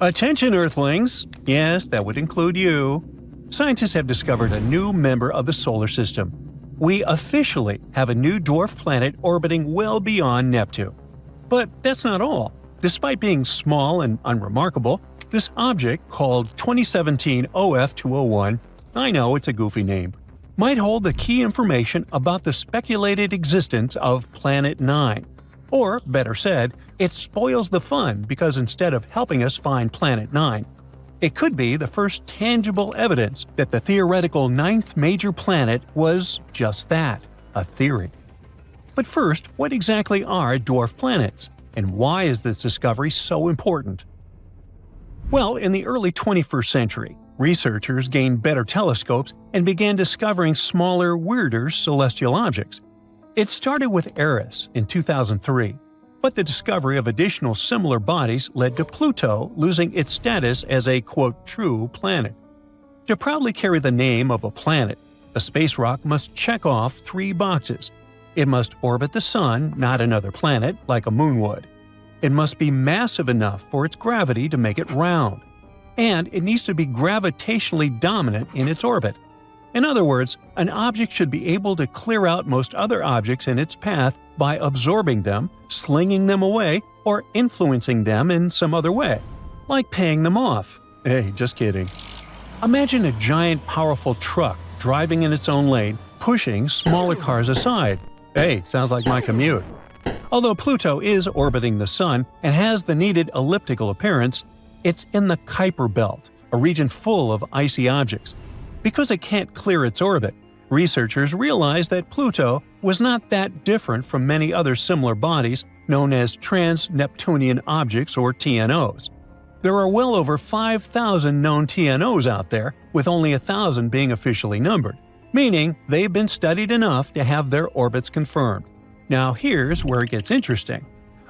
Attention Earthlings! Yes, that would include you. Scientists have discovered a new member of the solar system. We officially have a new dwarf planet orbiting well beyond Neptune. But that's not all. Despite being small and unremarkable, this object, called 2017 OF201, I know it's a goofy name, might hold the key information about the speculated existence of Planet 9. Or, better said, it spoils the fun because instead of helping us find Planet 9, it could be the first tangible evidence that the theoretical ninth major planet was just that, a theory. But first, what exactly are dwarf planets? And why is this discovery so important? Well, in the early 21st century, researchers gained better telescopes and began discovering smaller, weirder celestial objects. It started with Eris in 2003, but the discovery of additional similar bodies led to Pluto losing its status as a quote, true planet. To proudly carry the name of a planet, a space rock must check off 3 boxes. It must orbit the Sun, not another planet, like a moon would. It must be massive enough for its gravity to make it round. And it needs to be gravitationally dominant in its orbit. In other words, an object should be able to clear out most other objects in its path by absorbing them, slinging them away, or influencing them in some other way, like paying them off. Hey, just kidding. Imagine a giant, powerful truck driving in its own lane, pushing smaller cars aside. Hey, sounds like my commute. Although Pluto is orbiting the Sun and has the needed elliptical appearance, it's in the Kuiper belt, a region full of icy objects. Because it can't clear its orbit, researchers realized that Pluto was not that different from many other similar bodies known as trans-Neptunian objects or TNOs. There are well over 5,000 known TNOs out there, with only 1,000 being officially numbered, meaning they've been studied enough to have their orbits confirmed. Now here's where it gets interesting.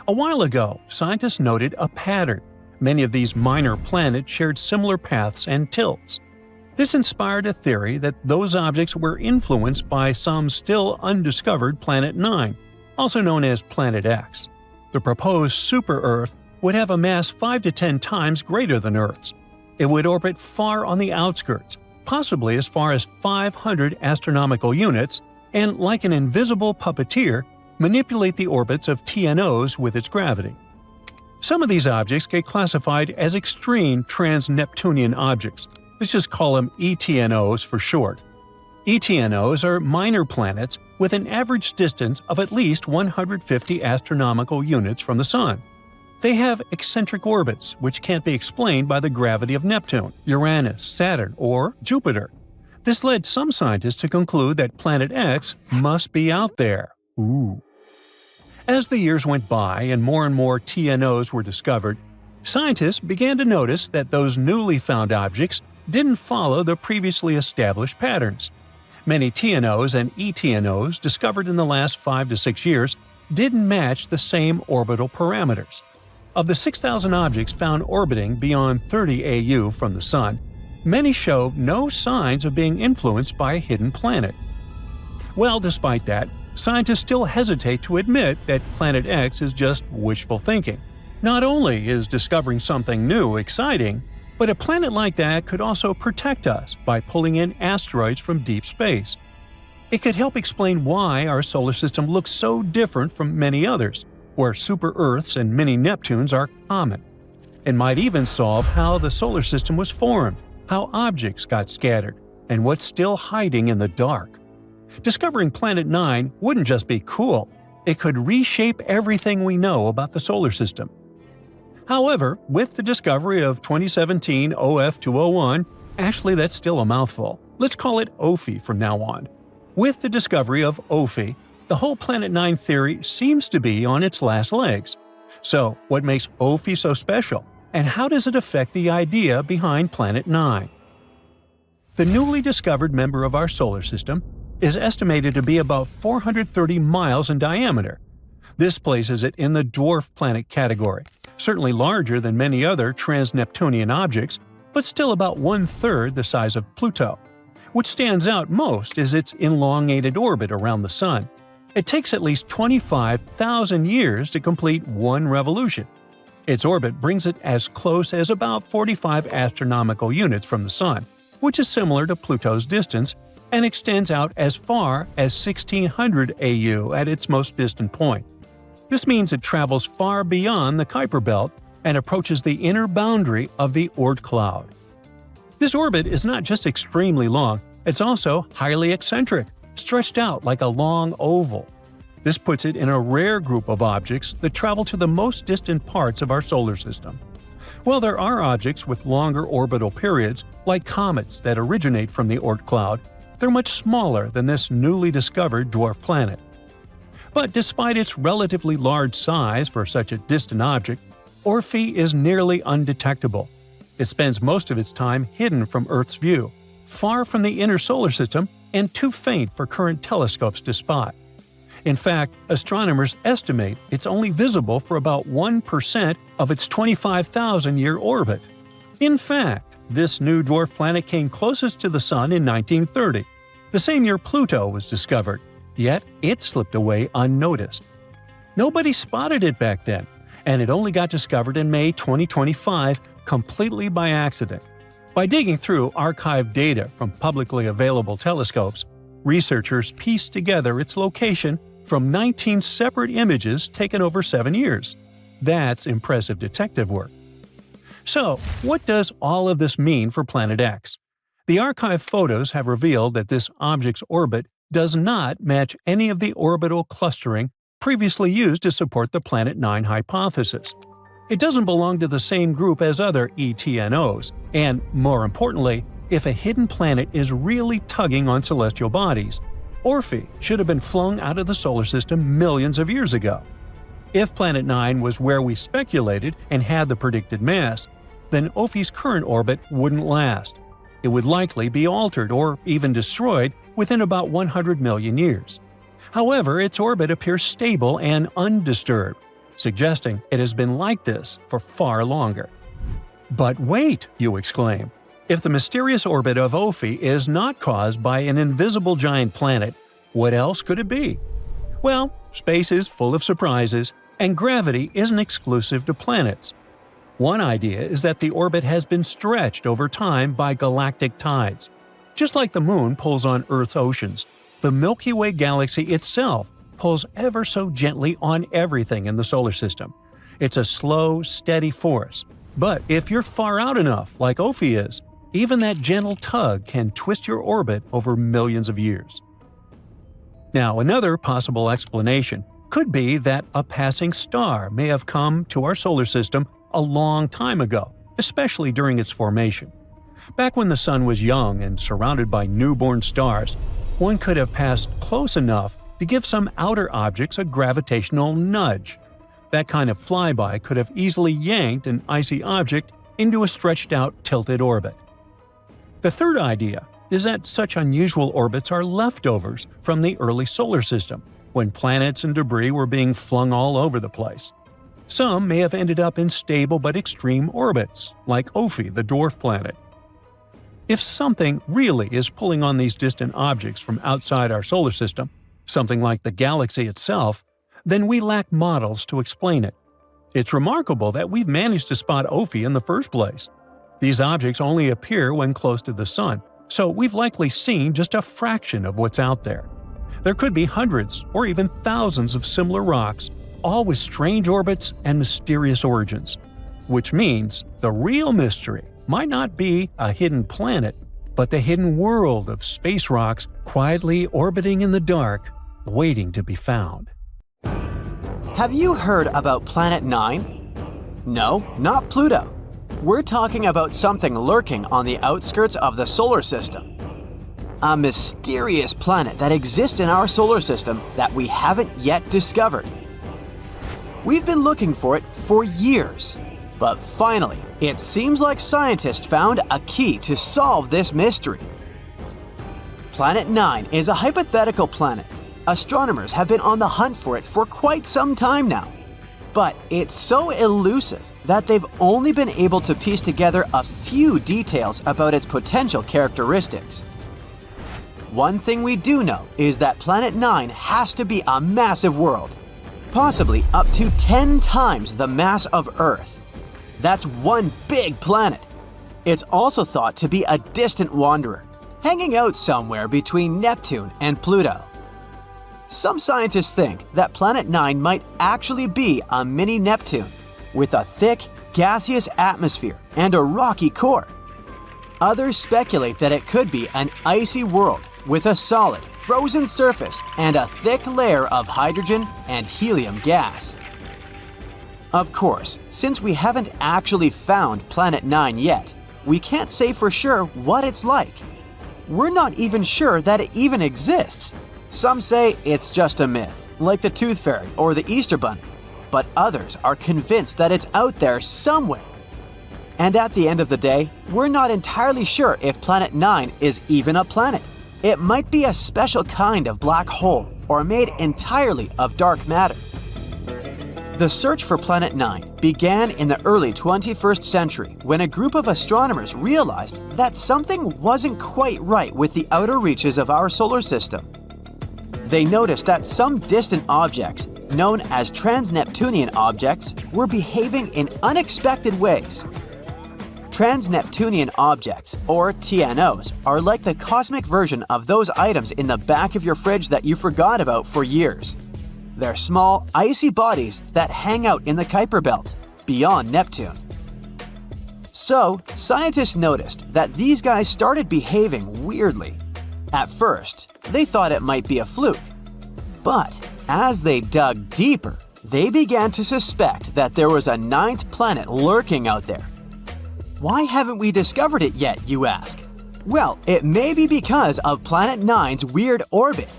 A while ago, scientists noted a pattern. Many of these minor planets shared similar paths and tilts. This inspired a theory that those objects were influenced by some still undiscovered Planet 9, also known as Planet X. The proposed super-Earth would have a mass 5 to 10 times greater than Earth's. It would orbit far on the outskirts, possibly as far as 500 astronomical units, and like an invisible puppeteer, manipulate the orbits of TNOs with its gravity. Some of these objects get classified as extreme trans-Neptunian objects. Let's just call them ETNOs for short. ETNOs are minor planets with an average distance of at least 150 astronomical units from the Sun. They have eccentric orbits, which can't be explained by the gravity of Neptune, Uranus, Saturn, or Jupiter. This led some scientists to conclude that Planet X must be out there. Ooh. As the years went by and more TNOs were discovered, scientists began to notice that those newly found objects didn't follow the previously established patterns. Many TNOs and ETNOs discovered in the last 5 to 6 years didn't match the same orbital parameters. Of the 6,000 objects found orbiting beyond 30 AU from the Sun, many show no signs of being influenced by a hidden planet. Well, despite that, scientists still hesitate to admit that Planet X is just wishful thinking. Not only is discovering something new exciting, but a planet like that could also protect us by pulling in asteroids from deep space. It could help explain why our solar system looks so different from many others, where super-Earths and mini-Neptunes are common. It might even solve how the solar system was formed, how objects got scattered, and what's still hiding in the dark. Discovering Planet 9 wouldn't just be cool, it could reshape everything we know about the solar system. However, with the discovery of 2017 OF201, actually that's still a mouthful, let's call it Ofie from now on. With the discovery of Ofie, the whole Planet 9 theory seems to be on its last legs. So, what makes Ofie so special, and how does it affect the idea behind Planet 9? The newly discovered member of our solar system is estimated to be about 430 miles in diameter. This places it in the dwarf planet category, certainly larger than many other trans-Neptunian objects, but still about 1/3 the size of Pluto. What stands out most is its elongated orbit around the Sun. It takes at least 25,000 years to complete one revolution. Its orbit brings it as close as about 45 astronomical units from the Sun, which is similar to Pluto's distance, and extends out as far as 1600 AU at its most distant point. This means it travels far beyond the Kuiper belt and approaches the inner boundary of the Oort cloud. This orbit is not just extremely long, it's also highly eccentric, stretched out like a long oval. This puts it in a rare group of objects that travel to the most distant parts of our solar system. While there are objects with longer orbital periods, like comets that originate from the Oort cloud, they're much smaller than this newly discovered dwarf planet. But despite its relatively large size for such a distant object, Ofie is nearly undetectable. It spends most of its time hidden from Earth's view, far from the inner solar system and too faint for current telescopes to spot. In fact, astronomers estimate it's only visible for about 1% of its 25,000-year orbit. In fact, this new dwarf planet came closest to the Sun in 1930, the same year Pluto was discovered, yet it slipped away unnoticed. Nobody spotted it back then, and it only got discovered in May 2025 completely by accident. By digging through archived data from publicly available telescopes, researchers pieced together its location from 19 separate images taken over 7 years. That's impressive detective work. So, what does all of this mean for Planet X? The archive photos have revealed that this object's orbit does not match any of the orbital clustering previously used to support the Planet 9 hypothesis. It doesn't belong to the same group as other ETNOs, and, more importantly, if a hidden planet is really tugging on celestial bodies, Ofie should have been flung out of the solar system millions of years ago. If Planet 9 was where we speculated and had the predicted mass, then Ofie's current orbit wouldn't last. It would likely be altered or even destroyed within about 100 million years. However, its orbit appears stable and undisturbed, suggesting it has been like this for far longer. But wait, you exclaim. If the mysterious orbit of Ofie is not caused by an invisible giant planet, what else could it be? Well, space is full of surprises, and gravity isn't exclusive to planets. One idea is that the orbit has been stretched over time by galactic tides. Just like the Moon pulls on Earth's oceans, the Milky Way galaxy itself pulls ever so gently on everything in the solar system. It's a slow, steady force. But if you're far out enough, like Ofie is, even that gentle tug can twist your orbit over millions of years. Now, another possible explanation could be that a passing star may have come to our solar system a long time ago, especially during its formation. Back when the Sun was young and surrounded by newborn stars, one could have passed close enough to give some outer objects a gravitational nudge. That kind of flyby could have easily yanked an icy object into a stretched-out, tilted orbit. The third idea is that such unusual orbits are leftovers from the early solar system, when planets and debris were being flung all over the place. Some may have ended up in stable but extreme orbits, like Ofie, the dwarf planet. If something really is pulling on these distant objects from outside our solar system, something like the galaxy itself, then we lack models to explain it. It's remarkable that we've managed to spot Ofie in the first place. These objects only appear when close to the Sun, so we've likely seen just a fraction of what's out there. There could be hundreds or even thousands of similar rocks, all with strange orbits and mysterious origins. Which means the real mystery might not be a hidden planet, but the hidden world of space rocks quietly orbiting in the dark, waiting to be found. Have you heard about Planet 9? No, not Pluto. We're talking about something lurking on the outskirts of the solar system. A mysterious planet that exists in our solar system that we haven't yet discovered. We've been looking for it for years, but finally, it seems like scientists found a key to solve this mystery. Planet 9 is a hypothetical planet. Astronomers have been on the hunt for it for quite some time now. But it's so elusive that they've only been able to piece together a few details about its potential characteristics. One thing we do know is that Planet 9 has to be a massive world, possibly up to 10 times the mass of Earth. That's one big planet. It's also thought to be a distant wanderer, hanging out somewhere between Neptune and Pluto. Some scientists think that Planet 9 might actually be a mini Neptune, with a thick, gaseous atmosphere and a rocky core. Others speculate that it could be an icy world with a solid, frozen surface and a thick layer of hydrogen and helium gas. Of course, since we haven't actually found Planet 9 yet, we can't say for sure what it's like. We're not even sure that it even exists. Some say it's just a myth, like the Tooth Fairy or the Easter Bunny, but others are convinced that it's out there somewhere. And at the end of the day, we're not entirely sure if Planet 9 is even a planet. It might be a special kind of black hole or made entirely of dark matter. The search for Planet 9 began in the early 21st century when a group of astronomers realized that something wasn't quite right with the outer reaches of our solar system. They noticed that some distant objects, known as trans-Neptunian objects, were behaving in unexpected ways. Trans-Neptunian objects, or TNOs, are like the cosmic version of those items in the back of your fridge that you forgot about for years. They're small, icy bodies that hang out in the Kuiper belt, beyond Neptune. So, scientists noticed that these guys started behaving weirdly. At first, they thought it might be a fluke. But as they dug deeper, they began to suspect that there was a ninth planet lurking out there. Why haven't we discovered it yet, you ask? Well, it may be because of Planet 9's weird orbit.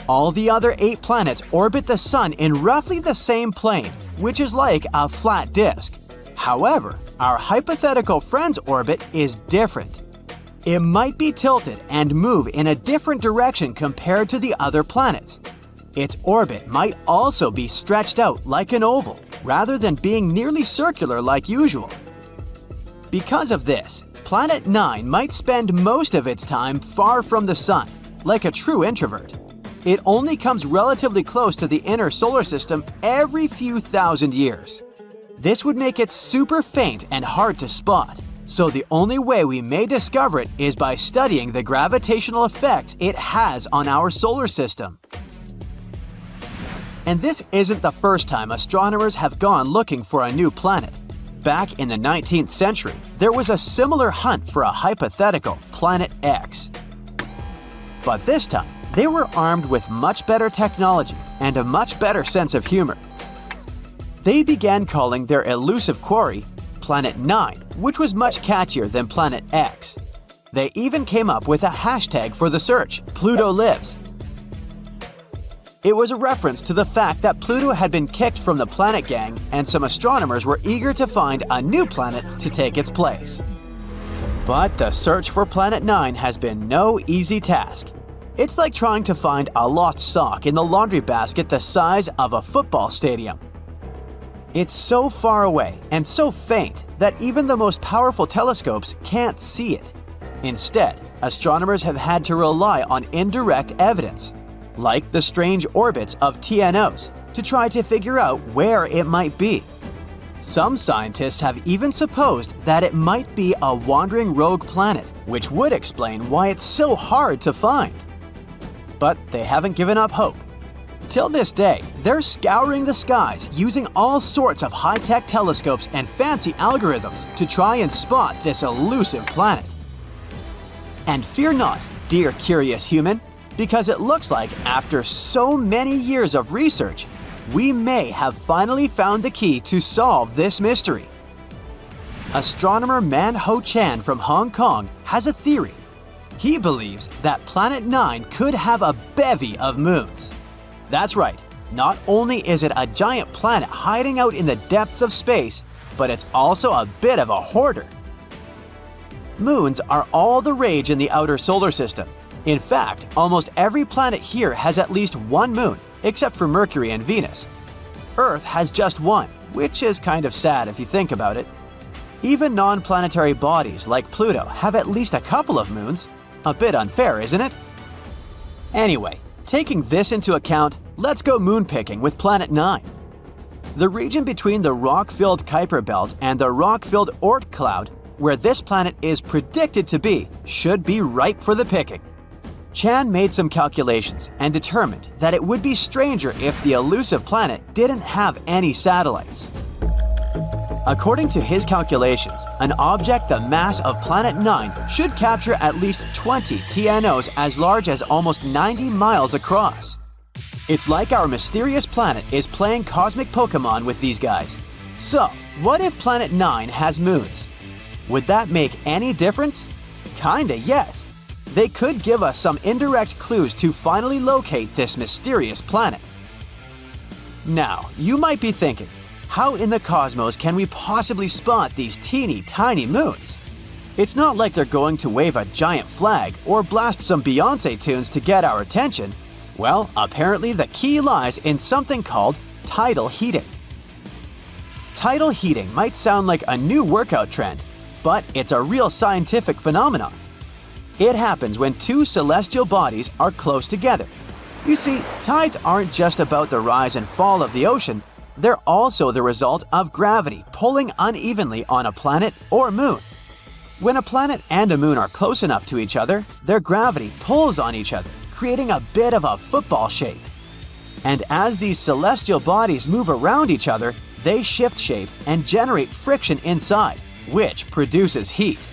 All the other 8 planets orbit the Sun in roughly the same plane, which is like a flat disk. However, our hypothetical friend's orbit is different. It might be tilted and move in a different direction compared to the other planets. Its orbit might also be stretched out like an oval, rather than being nearly circular like usual. Because of this, Planet 9 might spend most of its time far from the Sun, like a true introvert. It only comes relatively close to the inner solar system every few thousand years. This would make it super faint and hard to spot, so the only way we may discover it is by studying the gravitational effects it has on our solar system. And this isn't the first time astronomers have gone looking for a new planet. Back in the 19th century, there was a similar hunt for a hypothetical Planet X. But this time, they were armed with much better technology and a much better sense of humor. They began calling their elusive quarry Planet 9, which was much catchier than Planet X. They even came up with a hashtag for the search, Pluto Lives. It was a reference to the fact that Pluto had been kicked from the planet gang and some astronomers were eager to find a new planet to take its place. But the search for Planet 9 has been no easy task. It's like trying to find a lost sock in the laundry basket the size of a football stadium. It's so far away and so faint that even the most powerful telescopes can't see it. Instead, astronomers have had to rely on indirect evidence, like the strange orbits of TNOs, to try to figure out where it might be. Some scientists have even supposed that it might be a wandering rogue planet, which would explain why it's so hard to find. But they haven't given up hope. Till this day, they're scouring the skies using all sorts of high-tech telescopes and fancy algorithms to try and spot this elusive planet. And fear not, dear curious human, because it looks like after so many years of research, we may have finally found the key to solve this mystery. Astronomer Man Ho Chan from Hong Kong has a theory. He believes that Planet 9 could have a bevy of moons. That's right, not only is it a giant planet hiding out in the depths of space, but it's also a bit of a hoarder. Moons are all the rage in the outer solar system. In fact, almost every planet here has at least one moon, except for Mercury and Venus. Earth has just one, which is kind of sad if you think about it. Even non-planetary bodies like Pluto have at least a couple of moons. A bit unfair, isn't it? Anyway, Taking this into account, let's go moon picking with Planet 9. The region between the rock-filled Kuiper belt and the rock-filled Oort cloud, where this planet is predicted to be, should be ripe for the picking. Chan made some calculations and determined that it would be stranger if the elusive planet didn't have any satellites. According to his calculations, an object the mass of Planet 9 should capture at least 20 TNOs as large as almost 90 miles across. It's like our mysterious planet is playing cosmic Pokemon with these guys. So, what if Planet 9 has moons? Would that make any difference? Kinda, yes. They could give us some indirect clues to finally locate this mysterious planet. Now, you might be thinking, how in the cosmos can we possibly spot these teeny tiny moons? It's not like they're going to wave a giant flag or blast some Beyoncé tunes to get our attention. Well, apparently the key lies in something called tidal heating. Tidal heating might sound like a new workout trend, but it's a real scientific phenomenon. It happens when two celestial bodies are close together. You see, tides aren't just about the rise and fall of the ocean, they're also the result of gravity pulling unevenly on a planet or moon. When a planet and a moon are close enough to each other, their gravity pulls on each other, creating a bit of a football shape. And as these celestial bodies move around each other, they shift shape and generate friction inside, which produces heat.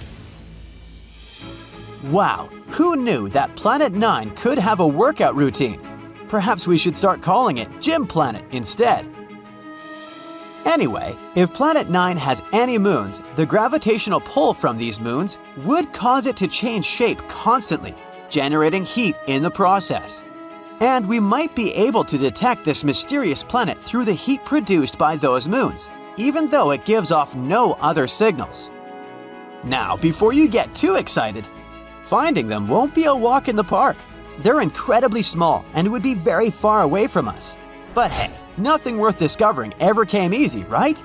Wow, who knew that Planet 9 could have a workout routine? Perhaps we should start calling it Gym Planet instead. Anyway, if Planet 9 has any moons, the gravitational pull from these moons would cause it to change shape constantly, generating heat in the process. And we might be able to detect this mysterious planet through the heat produced by those moons, even though it gives off no other signals. Now, before you get too excited, finding them won't be a walk in the park. They're incredibly small and would be very far away from us. But hey, nothing worth discovering ever came easy, right?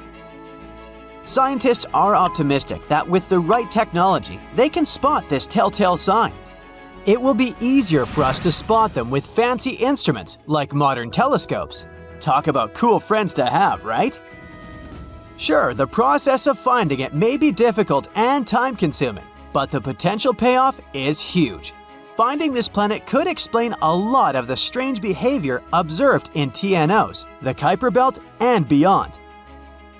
Scientists are optimistic that with the right technology, they can spot this telltale sign. It will be easier for us to spot them with fancy instruments like modern telescopes. Talk about cool friends to have, right? Sure, the process of finding it may be difficult and time-consuming, but the potential payoff is huge. Finding this planet could explain a lot of the strange behavior observed in TNOs, the Kuiper belt, and beyond.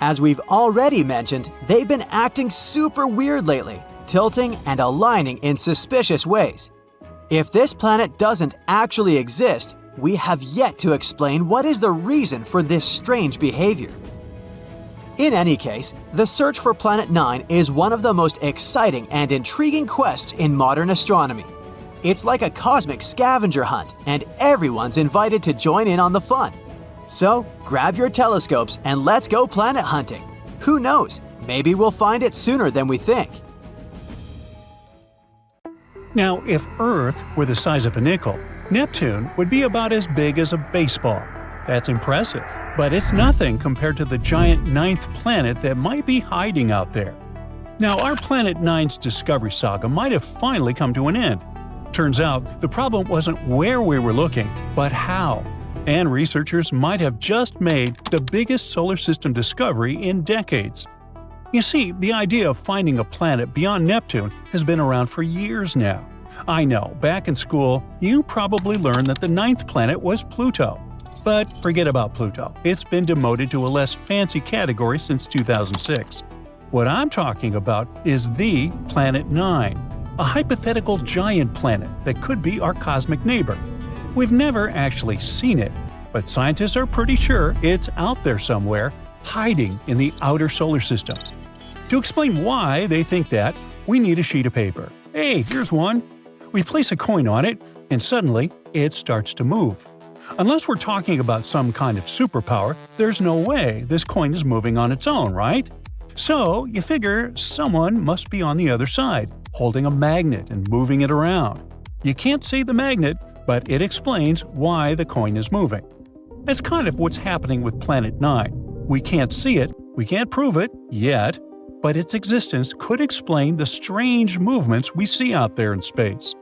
As we've already mentioned, they've been acting super weird lately, tilting and aligning in suspicious ways. If this planet doesn't actually exist, we have yet to explain what is the reason for this strange behavior. In any case, the search for Planet 9 is one of the most exciting and intriguing quests in modern astronomy. It's like a cosmic scavenger hunt, and everyone's invited to join in on the fun. So, grab your telescopes and let's go planet hunting. Who knows, maybe we'll find it sooner than we think. Now, if Earth were the size of a nickel, Neptune would be about as big as a baseball. That's impressive, but it's nothing compared to the giant ninth planet that might be hiding out there. Now, our Planet 9's discovery saga might have finally come to an end. Turns out, the problem wasn't where we were looking, but how. And researchers might have just made the biggest solar system discovery in decades. You see, the idea of finding a planet beyond Neptune has been around for years now. I know, back in school, you probably learned that the ninth planet was Pluto. But forget about Pluto, it's been demoted to a less fancy category since 2006. What I'm talking about is the Planet 9. A hypothetical giant planet that could be our cosmic neighbor. We've never actually seen it, but scientists are pretty sure it's out there somewhere, hiding in the outer solar system. To explain why they think that, we need a sheet of paper. Hey, here's one. We place a coin on it, and suddenly, it starts to move. Unless we're talking about some kind of superpower, there's no way this coin is moving on its own, right? So, you figure someone must be on the other side, holding a magnet and moving it around. You can't see the magnet, but it explains why the coin is moving. That's kind of what's happening with Planet 9. We can't see it, we can't prove it, yet, but its existence could explain the strange movements we see out there in space.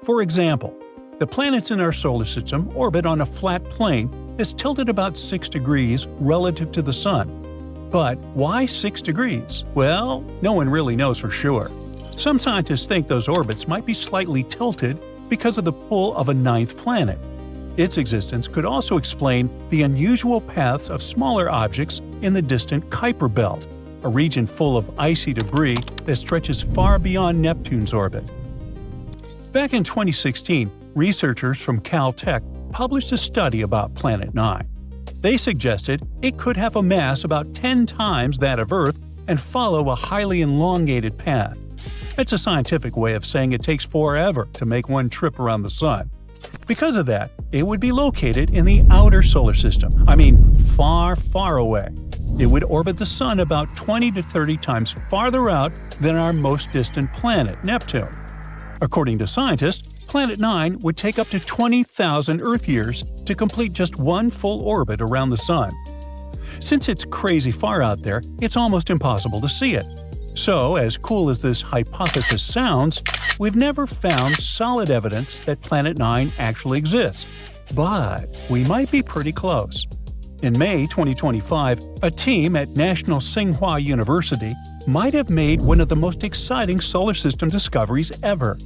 For example, The planets in our solar system orbit on a flat plane that's tilted about 6 degrees relative to the Sun. But why 6 degrees? Well, no one really knows for sure. Some scientists think those orbits might be slightly tilted because of the pull of a ninth planet. Its existence could also explain the unusual paths of smaller objects in the distant Kuiper belt, a region full of icy debris that stretches far beyond Neptune's orbit. Back in 2016, researchers from Caltech published a study about Planet 9. They suggested it could have a mass about 10 times that of Earth and follow a highly elongated path. It's a scientific way of saying it takes forever to make one trip around the Sun. Because of that, it would be located in the outer solar system. I mean, far, far away. It would orbit the Sun about 20 to 30 times farther out than our most distant planet, Neptune. According to scientists, Planet 9 would take up to 20,000 Earth years to complete just one full orbit around the Sun. Since it's crazy far out there, it's almost impossible to see it. So, as cool as this hypothesis sounds, we've never found solid evidence that Planet 9 actually exists. But we might be pretty close. In May 2025, a team at National Tsinghua University might have made one of the most exciting solar system discoveries ever.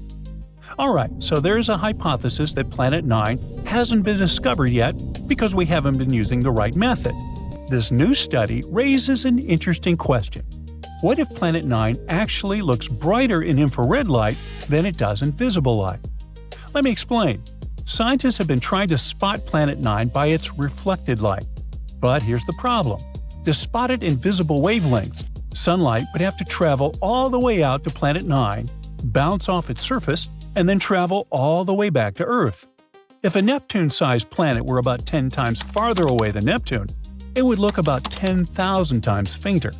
Alright, so there's a hypothesis that Planet 9 hasn't been discovered yet because we haven't been using the right method. This new study raises an interesting question. What if Planet 9 actually looks brighter in infrared light than it does in visible light? Let me explain. Scientists have been trying to spot Planet 9 by its reflected light. But here's the problem. To spot it in visible wavelengths, sunlight would have to travel all the way out to Planet 9, bounce off its surface, and then travel all the way back to Earth. If a Neptune-sized planet were about 10 times farther away than Neptune, it would look about 10,000 times fainter.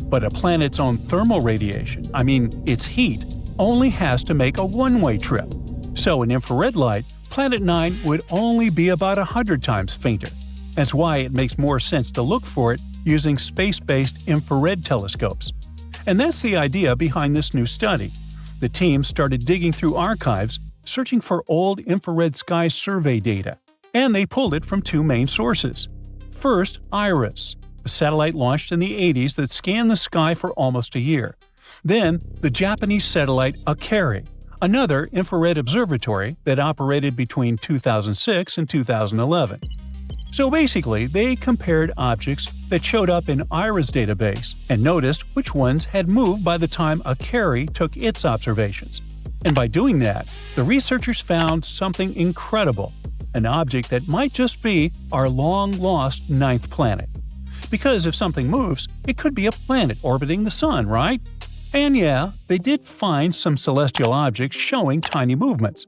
But a planet's own thermal radiation, its heat, only has to make a one-way trip. So in infrared light, Planet 9 would only be about 100 times fainter. That's why it makes more sense to look for it using space-based infrared telescopes. And that's the idea behind this new study. The team started digging through archives, searching for old infrared sky survey data, and they pulled it from two main sources. First, IRIS, a satellite launched in the 80s that scanned the sky for almost a year. Then, the Japanese satellite Akari, another infrared observatory that operated between 2006 and 2011. So basically, they compared objects that showed up in IRIS database and noticed which ones had moved by the time Akari took its observations. And by doing that, the researchers found something incredible, an object that might just be our long-lost ninth planet. Because if something moves, it could be a planet orbiting the Sun, right? And yeah, they did find some celestial objects showing tiny movements.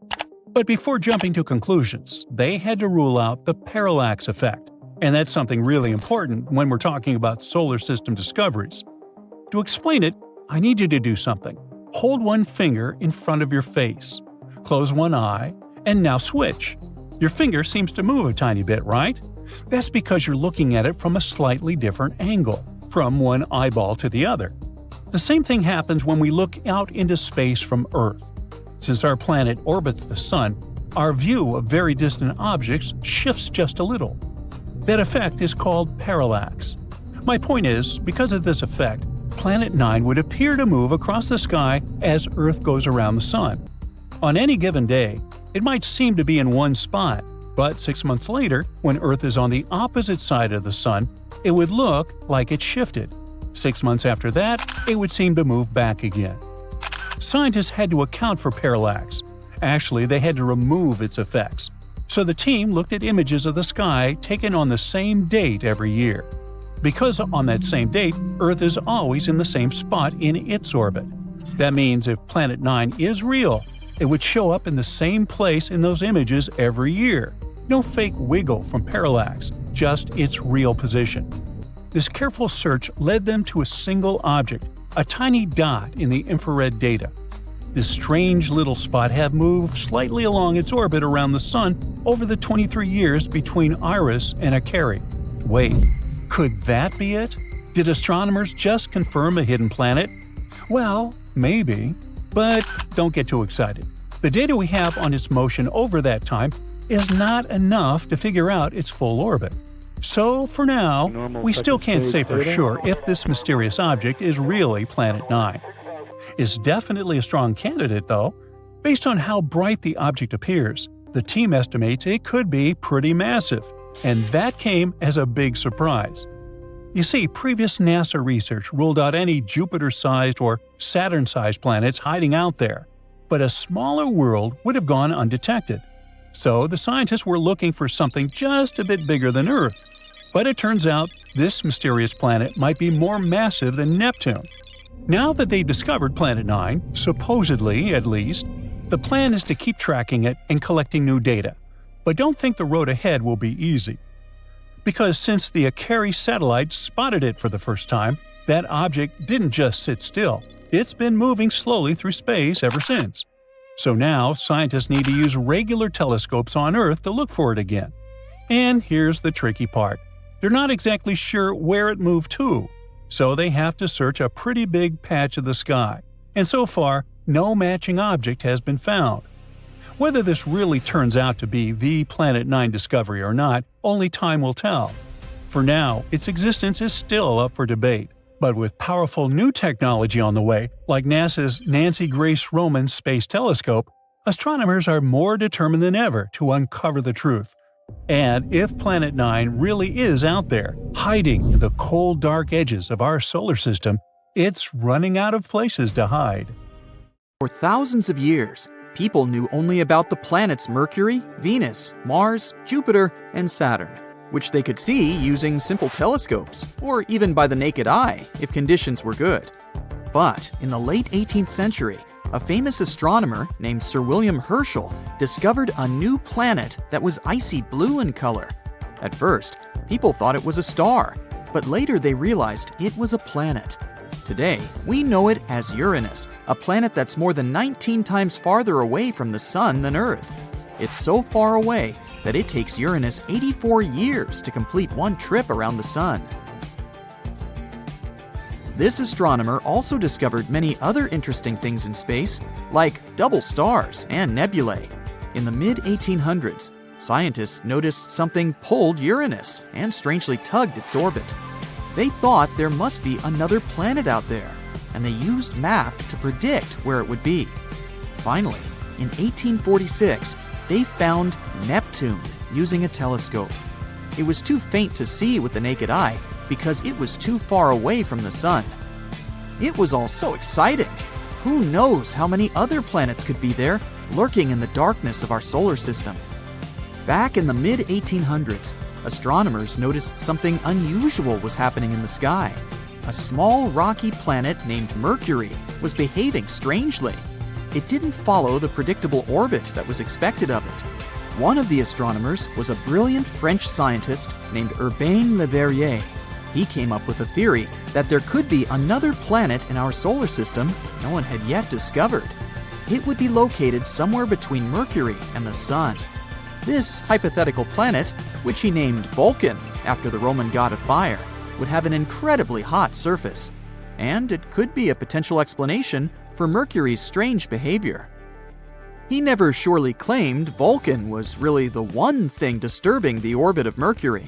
But before jumping to conclusions, they had to rule out the parallax effect. And that's something really important when we're talking about solar system discoveries. To explain it, I need you to do something. Hold one finger in front of your face. Close one eye, and now switch. Your finger seems to move a tiny bit, right? That's because you're looking at it from a slightly different angle, from one eyeball to the other. The same thing happens when we look out into space from Earth. Since our planet orbits the Sun, our view of very distant objects shifts just a little. That effect is called parallax. My point is, because of this effect, Planet 9 would appear to move across the sky as Earth goes around the Sun. On any given day, it might seem to be in one spot, but 6 months later, when Earth is on the opposite side of the Sun, it would look like it shifted. 6 months after that, it would seem to move back again. Scientists had to account for parallax. Actually, they had to remove its effects. So the team looked at images of the sky taken on the same date every year. Because on that same date, Earth is always in the same spot in its orbit. That means if Planet 9 is real, it would show up in the same place in those images every year. No fake wiggle from parallax, just its real position. This careful search led them to a single object, a tiny dot in the infrared data. This strange little spot had moved slightly along its orbit around the Sun over the 23 years between Iris and Akari. Wait, could that be it? Did astronomers just confirm a hidden planet? Well, maybe. But don't get too excited. The data we have on its motion over that time is not enough to figure out its full orbit. So, for now, we still can't say for sure if this mysterious object is really Planet 9. It's definitely a strong candidate, though. Based on how bright the object appears, the team estimates it could be pretty massive, and that came as a big surprise. You see, previous NASA research ruled out any Jupiter-sized or Saturn-sized planets hiding out there, but a smaller world would have gone undetected. So the scientists were looking for something just a bit bigger than Earth. But it turns out this mysterious planet might be more massive than Neptune. Now that they've discovered Planet 9, supposedly at least, the plan is to keep tracking it and collecting new data. But don't think the road ahead will be easy. Because since the Akari satellite spotted it for the first time, that object didn't just sit still. It's been moving slowly through space ever since. So now scientists need to use regular telescopes on Earth to look for it again. And here's the tricky part. They're not exactly sure where it moved to, so they have to search a pretty big patch of the sky. And so far, no matching object has been found. Whether this really turns out to be the Planet 9 discovery or not, only time will tell. For now, its existence is still up for debate. But with powerful new technology on the way, like NASA's Nancy Grace Roman Space Telescope, astronomers are more determined than ever to uncover the truth. And if Planet 9 really is out there, hiding in the cold, dark edges of our solar system, it's running out of places to hide. For thousands of years, people knew only about the planets Mercury, Venus, Mars, Jupiter, and Saturn, which they could see using simple telescopes, or even by the naked eye if conditions were good. But in the late 18th century, a famous astronomer named Sir William Herschel discovered a new planet that was icy blue in color. At first, people thought it was a star, but later they realized it was a planet. Today, we know it as Uranus, a planet that's more than 19 times farther away from the Sun than Earth. It's so far away that it takes Uranus 84 years to complete one trip around the Sun. This astronomer also discovered many other interesting things in space, like double stars and nebulae. In the mid-1800s, scientists noticed something pulled Uranus and strangely tugged its orbit. They thought there must be another planet out there, and they used math to predict where it would be. Finally, in 1846, they found Neptune using a telescope. It was too faint to see with the naked eye because it was too far away from the Sun. It was all so exciting. Who knows how many other planets could be there, lurking in the darkness of our solar system? Back in the mid-1800s, astronomers noticed something unusual was happening in the sky. A small rocky planet named Mercury was behaving strangely. It didn't follow the predictable orbit that was expected of it. One of the astronomers was a brilliant French scientist named Urbain Le Verrier. He came up with a theory that there could be another planet in our solar system no one had yet discovered. It would be located somewhere between Mercury and the Sun. This hypothetical planet, which he named Vulcan after the Roman god of fire, would have an incredibly hot surface, and it could be a potential explanation for Mercury's strange behavior. He never surely claimed Vulcan was really the one thing disturbing the orbit of Mercury.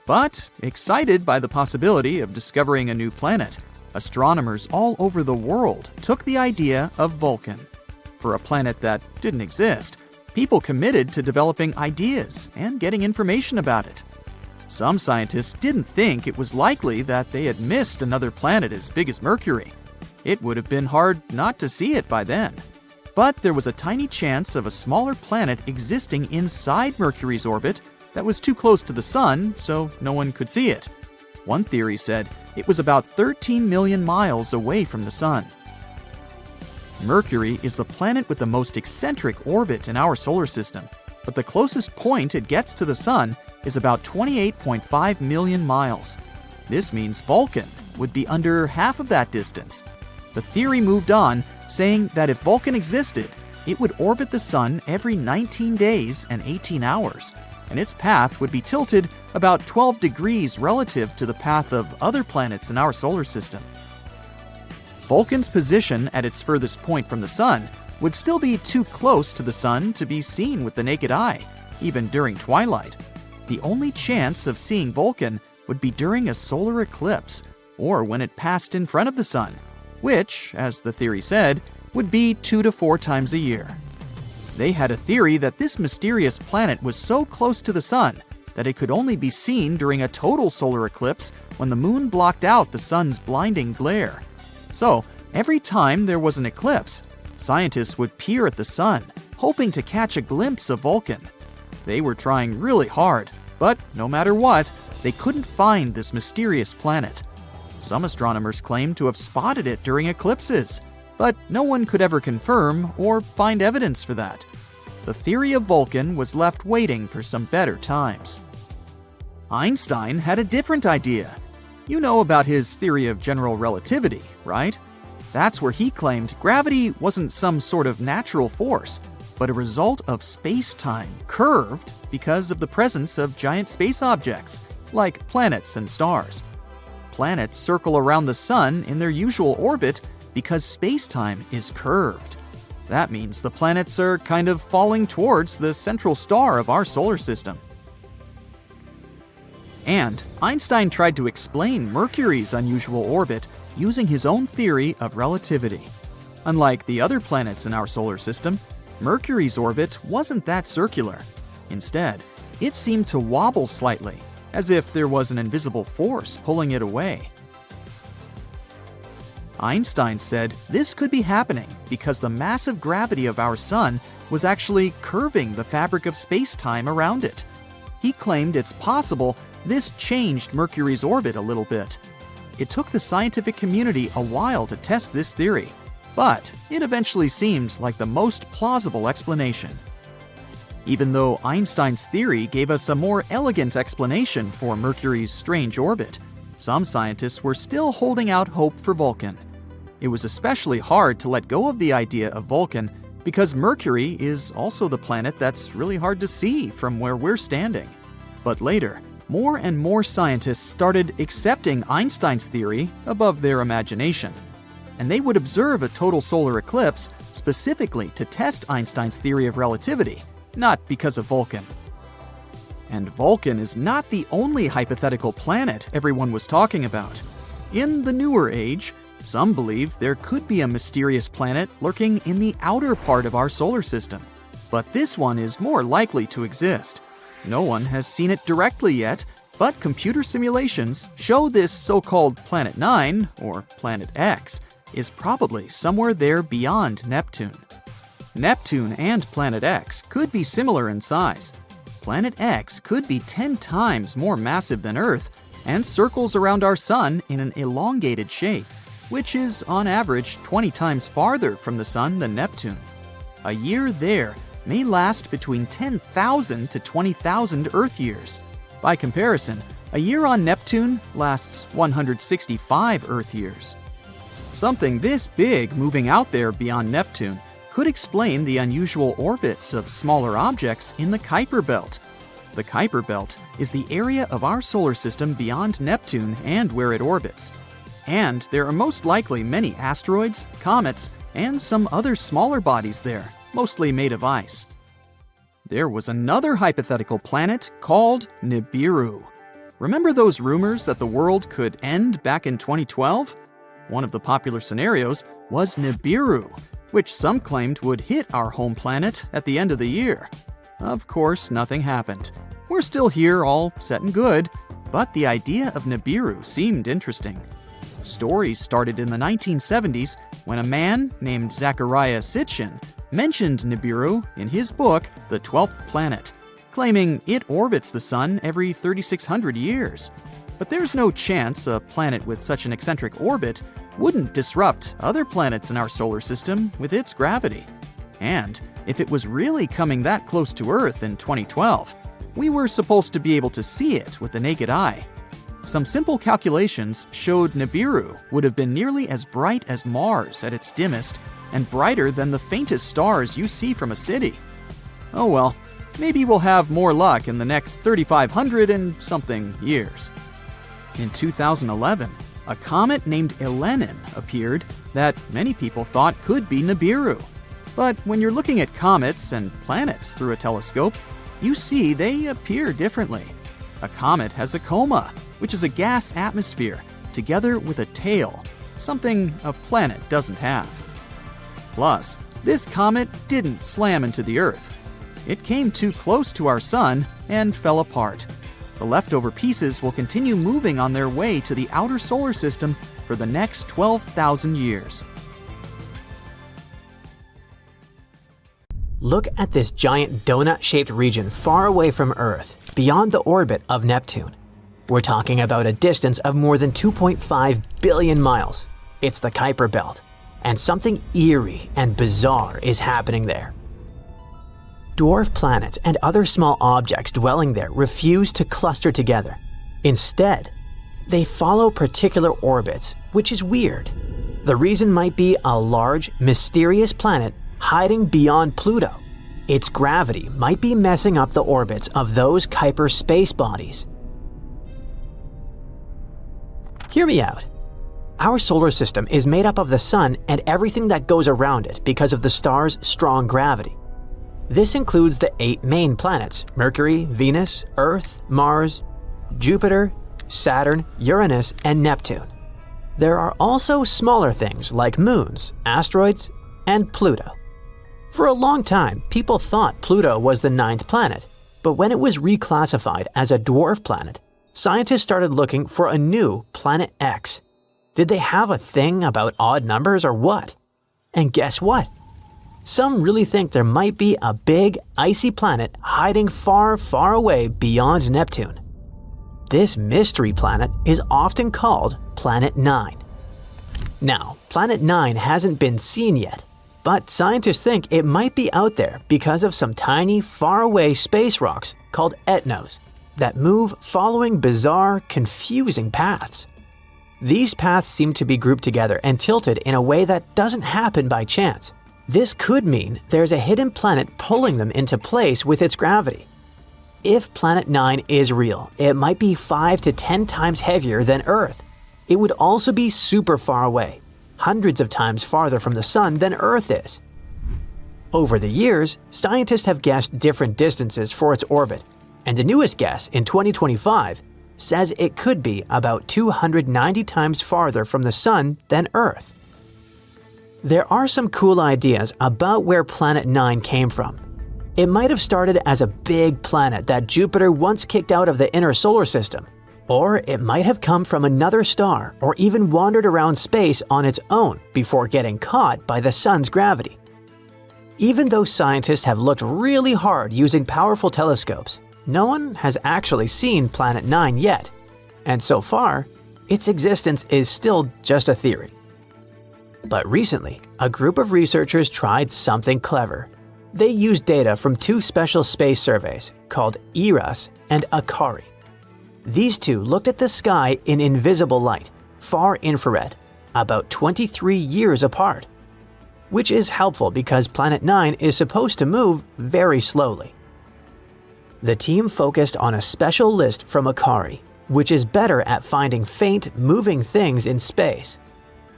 But, excited by the possibility of discovering a new planet, astronomers all over the world took the idea of Vulcan. For a planet that didn't exist, people committed to developing ideas and getting information about it. Some scientists didn't think it was likely that they had missed another planet as big as Mercury. It would have been hard not to see it by then. But there was a tiny chance of a smaller planet existing inside Mercury's orbit that was too close to the Sun, so no one could see it. One theory said it was about 13 million miles away from the Sun. Mercury is the planet with the most eccentric orbit in our solar system, but the closest point it gets to the Sun is about 28.5 million miles. This means Vulcan would be under half of that distance. The theory moved on, saying that if Vulcan existed, it would orbit the Sun every 19 days and 18 hours, and its path would be tilted about 12 degrees relative to the path of other planets in our solar system. Vulcan's position at its furthest point from the Sun would still be too close to the sun to be seen with the naked eye, even during twilight. The only chance of seeing Vulcan would be during a solar eclipse, or when it passed in front of the sun, which, as the theory said, would be 2 to 4 times a year. They had a theory that this mysterious planet was so close to the sun that it could only be seen during a total solar eclipse when the moon blocked out the sun's blinding glare. So, every time there was an eclipse, scientists would peer at the sun, hoping to catch a glimpse of Vulcan. They were trying really hard, but no matter what, they couldn't find this mysterious planet. Some astronomers claimed to have spotted it during eclipses, but no one could ever confirm or find evidence for that. The theory of Vulcan was left waiting for some better times. Einstein had a different idea. You know about his theory of general relativity, right? That's where he claimed gravity wasn't some sort of natural force, but a result of space-time curved because of the presence of giant space objects, like planets and stars. Planets circle around the sun in their usual orbit because space-time is curved. That means the planets are kind of falling towards the central star of our solar system. And Einstein tried to explain Mercury's unusual orbit using his own theory of relativity. Unlike the other planets in our solar system, Mercury's orbit wasn't that circular. Instead, it seemed to wobble slightly, as if there was an invisible force pulling it away. Einstein said this could be happening because the massive gravity of our sun was actually curving the fabric of space-time around it. He claimed it's possible this changed Mercury's orbit a little bit. It took the scientific community a while to test this theory, but it eventually seemed like the most plausible explanation. Even though Einstein's theory gave us a more elegant explanation for Mercury's strange orbit, some scientists were still holding out hope for Vulcan. It was especially hard to let go of the idea of Vulcan because Mercury is also the planet that's really hard to see from where we're standing. But later, more and more scientists started accepting Einstein's theory above their imagination. And they would observe a total solar eclipse specifically to test Einstein's theory of relativity, not because of Vulcan. And Vulcan is not the only hypothetical planet everyone was talking about. In the newer age, some believe there could be a mysterious planet lurking in the outer part of our solar system. But this one is more likely to exist. No one has seen it directly yet, but computer simulations show this so-called Planet 9, or Planet X, is probably somewhere there beyond Neptune. Neptune and Planet X could be similar in size. Planet X could be 10 times more massive than Earth and circles around our sun in an elongated shape, which is on average 20 times farther from the sun than Neptune. A year there may last between 10,000 to 20,000 Earth years. By comparison, a year on Neptune lasts 165 Earth years. Something this big moving out there beyond Neptune could explain the unusual orbits of smaller objects in the Kuiper belt. The Kuiper belt is the area of our solar system beyond Neptune and where it orbits. And there are most likely many asteroids, comets, and some other smaller bodies there, mostly made of ice. There was another hypothetical planet called Nibiru. Remember those rumors that the world could end back in 2012? One of the popular scenarios was Nibiru, which some claimed would hit our home planet at the end of the year. Of course, nothing happened. We're still here, all set and good, but the idea of Nibiru seemed interesting. Stories started in the 1970s when a man named Zecharia Sitchin mentioned Nibiru in his book, The 12th Planet, claiming it orbits the sun every 3,600 years. But there's no chance a planet with such an eccentric orbit wouldn't disrupt other planets in our solar system with its gravity. And if it was really coming that close to Earth in 2012, we were supposed to be able to see it with the naked eye. Some simple calculations showed Nibiru would have been nearly as bright as Mars at its dimmest and brighter than the faintest stars you see from a city. Oh well, maybe we'll have more luck in the next 3,500 and something years. In 2011, a comet named Elenin appeared that many people thought could be Nibiru. But when you're looking at comets and planets through a telescope, you see they appear differently. A comet has a coma, which is a gas atmosphere, together with a tail, something a planet doesn't have. Plus, this comet didn't slam into the Earth. It came too close to our Sun and fell apart. The leftover pieces will continue moving on their way to the outer solar system for the next 12,000 years. Look at this giant donut-shaped region far away from Earth, beyond the orbit of Neptune. We're talking about a distance of more than 2.5 billion miles. It's the Kuiper belt, and something eerie and bizarre is happening there. Dwarf planets and other small objects dwelling there refuse to cluster together. Instead, they follow particular orbits, which is weird. The reason might be a large, mysterious planet hiding beyond Pluto. Its gravity might be messing up the orbits of those Kuiper space bodies. Hear me out. Our solar system is made up of the Sun and everything that goes around it because of the star's strong gravity. This includes the 8 main planets: Mercury, Venus, Earth, Mars, Jupiter, Saturn, Uranus, and Neptune. There are also smaller things like moons, asteroids, and Pluto. For a long time, people thought Pluto was the 9th planet, but when it was reclassified as a dwarf planet, scientists started looking for a new Planet X. Did they have a thing about odd numbers or what? And guess what? Some really think there might be a big, icy planet hiding far, far away beyond Neptune. This mystery planet is often called Planet 9. Now, Planet 9 hasn't been seen yet, but scientists think it might be out there because of some tiny, faraway space rocks called etnos that move following bizarre, confusing paths. These paths seem to be grouped together and tilted in a way that doesn't happen by chance. This could mean there's a hidden planet pulling them into place with its gravity. If Planet 9 is real, it might be 5 to 10 times heavier than Earth. It would also be super far away, hundreds of times farther from the Sun than Earth is. Over the years, scientists have guessed different distances for its orbit, and the newest guess in 2025 says it could be about 290 times farther from the Sun than Earth. There are some cool ideas about where Planet 9 came from. It might have started as a big planet that Jupiter once kicked out of the inner solar system, or it might have come from another star or even wandered around space on its own before getting caught by the Sun's gravity. Even though scientists have looked really hard using powerful telescopes, no one has actually seen Planet 9 yet, and so far, its existence is still just a theory. But recently, a group of researchers tried something clever. They used data from 2 special space surveys called ERAS and Akari. These 2 looked at the sky in invisible light, far infrared, about 23 years apart, which is helpful because Planet 9 is supposed to move very slowly. The team focused on a special list from Akari, which is better at finding faint, moving things in space.